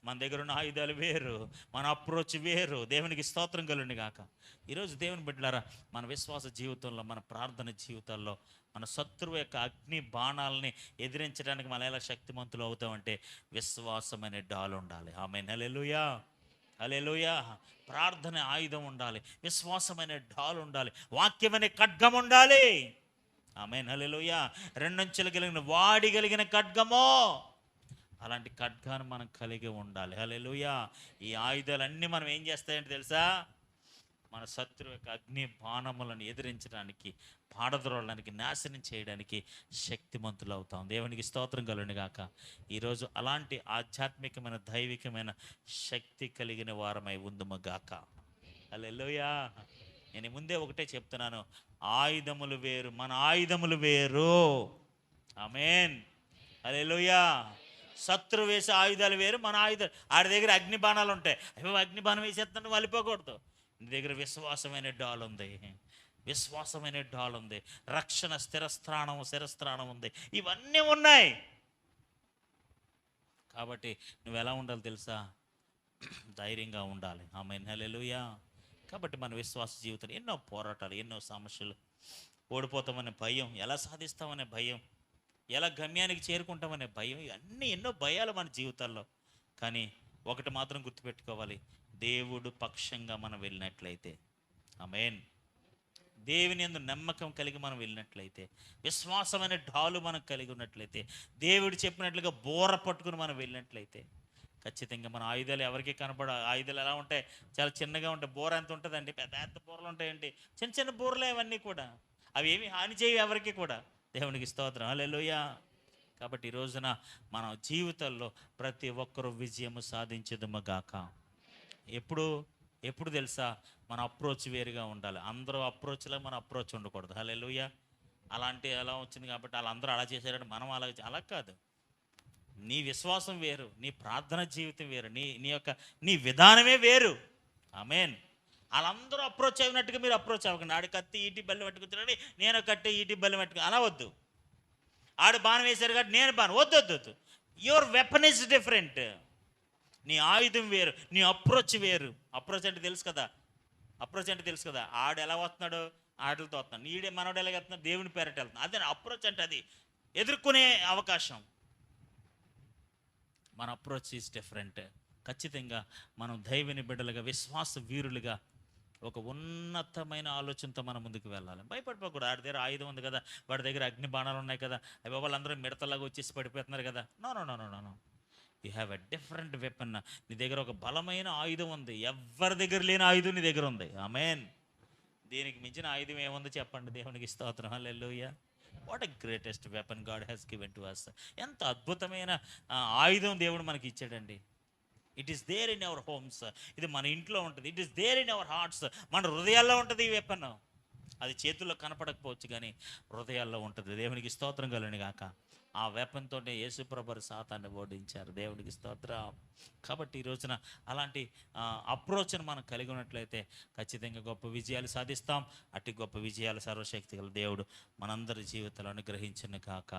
మన దగ్గర ఉన్న ఆయుధాలు వేరు, మన అప్రోచ్ వేరు. దేవునికి స్తోత్రం కలుగును గాక. ఈరోజు దేవుని బిడ్డలారా, మన విశ్వాస జీవితంలో, మన ప్రార్థన జీవితాల్లో మన శత్రువు యొక్క అగ్ని బాణాలని ఎదిరించడానికి మనం ఎలా శక్తిమంతులు అవుతామంటే విశ్వాసం అనే డాల్ ఉండాలి. ఆమేన్, హల్లెలూయా, హల్లెలూయా. ప్రార్థన ఆయుధం ఉండాలి, విశ్వాసమైన డాల్ ఉండాలి, వాక్యమనే ఖడ్గం ఉండాలి. ఆమేన్, హల్లెలూయా. రెండంచెలు కలిగిన వాడి కలిగిన ఖడ్గమో, అలాంటి ఖడ్గాన్ని మనం కలిగి ఉండాలి. హల్లెలూయా. ఈ ఆయుధాలన్నీ మనం ఏం చేస్తాయంటే తెలుసా? మన శత్రువు యొక్క అగ్ని బాణములను ఎదిరించడానికి, పాడద్రోలడానికి, నాశనం చేయడానికి శక్తిమంతులు అవుతాం. దేవునికి స్తోత్రం కలుగును గాక. ఈరోజు అలాంటి ఆధ్యాత్మికమైన, దైవికమైన శక్తి కలిగిన వారమై ఉందుము గాక. హల్లెలూయా. నేను ముందే ఒకటే చెప్తున్నాను, ఆయుధములు వేరు, మన ఆయుధములు వేరు. ఆమేన్, హల్లెలూయా. శత్రువు వేసే ఆయుధాలు వేరు, మన ఆయుధాలు. ఆడి దగ్గర అగ్ని బాణాలు ఉంటాయి. అవి అగ్ని బాణం వేసేస్తాను వెళ్ళిపోకూడదు. నీ దగ్గర విశ్వాసమైన డాల్ ఉంది, విశ్వాసమైన డాల్ ఉంది, రక్షణ శిరస్త్రాణం ఉంది, ఇవన్నీ ఉన్నాయి. కాబట్టి నువ్వు ఎలా ఉండాలి తెలుసా? ధైర్యంగా ఉండాలి. ఆమేన్, హల్లెలూయా. కాబట్టి మన విశ్వాస జీవితం ఎన్నో పోరాటాలు, ఎన్నో సమస్యలు, ఓడిపోతామనే భయం, ఎలా సాధిస్తామనే భయం, ఎలా గమ్యానికి చేరుకుంటామనే భయం, ఇవన్నీ ఎన్నో భయాలు మన జీవితాల్లో. కానీ ఒకటి మాత్రం గుర్తుపెట్టుకోవాలి, దేవుడు పక్షంగా మనం వెళ్ళినట్లయితే, ఆమేన్, దేవుని యందు నమ్మకం కలిగి మనం వెళ్ళినట్లయితే, విశ్వాసమైన ఢాలు మనం కలిగి ఉన్నట్లయితే, దేవుడు చెప్పినట్లుగా బోర పట్టుకుని మనం వెళ్ళినట్లయితే, ఖచ్చితంగా మన ఆయుధాలు ఎవరికి కనపడ. ఆయుధాలు ఎలా ఉంటాయి? చాలా చిన్నగా ఉంటాయి. బోర ఎంత ఉంటుందండి? పెద్ద పెద్ద బోరలు ఉంటాయండి. చిన్న చిన్న బోరలే అవన్నీ కూడా. అవి ఏమి హాని చేయవు ఎవరికి కూడా. దేవునికి స్తోత్రం, హల్లెలూయా. కాబట్టి ఈ రోజున మన జీవితాల్లో ప్రతి ఒక్కరూ విజయము సాధించదుముగాక. ఎప్పుడు ఎప్పుడు తెలుసా? మన అప్రోచ్ వేరుగా ఉండాలి. అందరూ అప్రోచ్లో మన అప్రోచ్ ఉండకూడదు. హల్లెలూయా. అలాంటి ఎలా వచ్చింది కాబట్టి వాళ్ళందరూ అలా చేశారంటే మనం అలా కాదు. నీ విశ్వాసం వేరు, నీ ప్రార్థన జీవితం వేరు, నీ విధానమే వేరు. ఆమేన్. వాళ్ళందరూ అప్రోచ్ అయినట్టుగా మీరు అప్రోచ్ అవ్వకండి. ఆడు కత్తి ఈటి బల్లి పట్టుకుంటున్నాడు, నేను కట్టి ఈటి బల్లి పట్టుకు, అలా వద్దు. ఆడు బాణం వేశారు కాబట్టి నేను బాణం, వద్దు. Your weapon is different. నీ ఆయుధం వేరు, నీ అప్రోచ్ వేరు. అప్రోచ్ అంటే తెలుసు కదా. ఆడు ఎలా వస్తున్నాడు? ఆటలతో వస్తున్నాడు. నీడే మనోడు ఎలాగ వెళ్తున్నాడు? దేవుని పేరట వెళ్తున్నాడు. అదే అప్రోచ్ అంటే. అది ఎదుర్కొనే అవకాశం. మన అప్రోచ్ ఈజ్ డిఫరెంట్. ఖచ్చితంగా మనం దైవని బిడ్డలుగా, విశ్వాస వీరులుగా, ఒక ఉన్నతమైన ఆలోచనతో మనం ముందుకు వెళ్ళాలి. భయపడిపోకూడదు. ఆడి దగ్గర ఆయుధం ఉంది కదా, వాడి దగ్గర అగ్ని బాణాలు ఉన్నాయి కదా, అవి వాళ్ళందరూ మిడతలాగా వచ్చేసి పడిపోతున్నారు కదా. No. You have a different weapon. నీ దగ్గర ఒక బలమైన ఆయుధం ఉంది. ఎవరి దగ్గర లేని ఆయుధం నీ దగ్గర ఉంది. ఆమేన్. దీనికి మించిన ఆయుధం ఏముంది చెప్పండి? దేవునికి స్తోత్రం, హల్లెలూయా. What a greatest weapon God has given to us. ఎంత అద్భుతమైన ఆయుధం దేవుడు మనకి ఇచ్చాడండి. It is there in our homes. ఇది మన ఇంట్లో ఉంటుంది. It is there in our hearts. మన హృదయాల్లో ఉంటుంది ఈ వెపన్. అది చేతుల్లో కనపడకపోవచ్చు కానీ హృదయాల్లో ఉంటుంది. దేవునికి స్తోత్రం కలుగును గాక. ఆ వెపన్తోనే యేసుప్రభువు సాతాన్ని ఓడించారు. దేవునికి స్తోత్రం. కాబట్టి ఈ రోజున అలాంటి అప్రోచ్ను మనం కలిగి ఉన్నట్లయితే ఖచ్చితంగా గొప్ప విజయాలు సాధిస్తాం. అట్టి గొప్ప విజయాలు సర్వశక్తి గల దేవుడు మనందరి జీవితాలను అనుగ్రహించును గాక.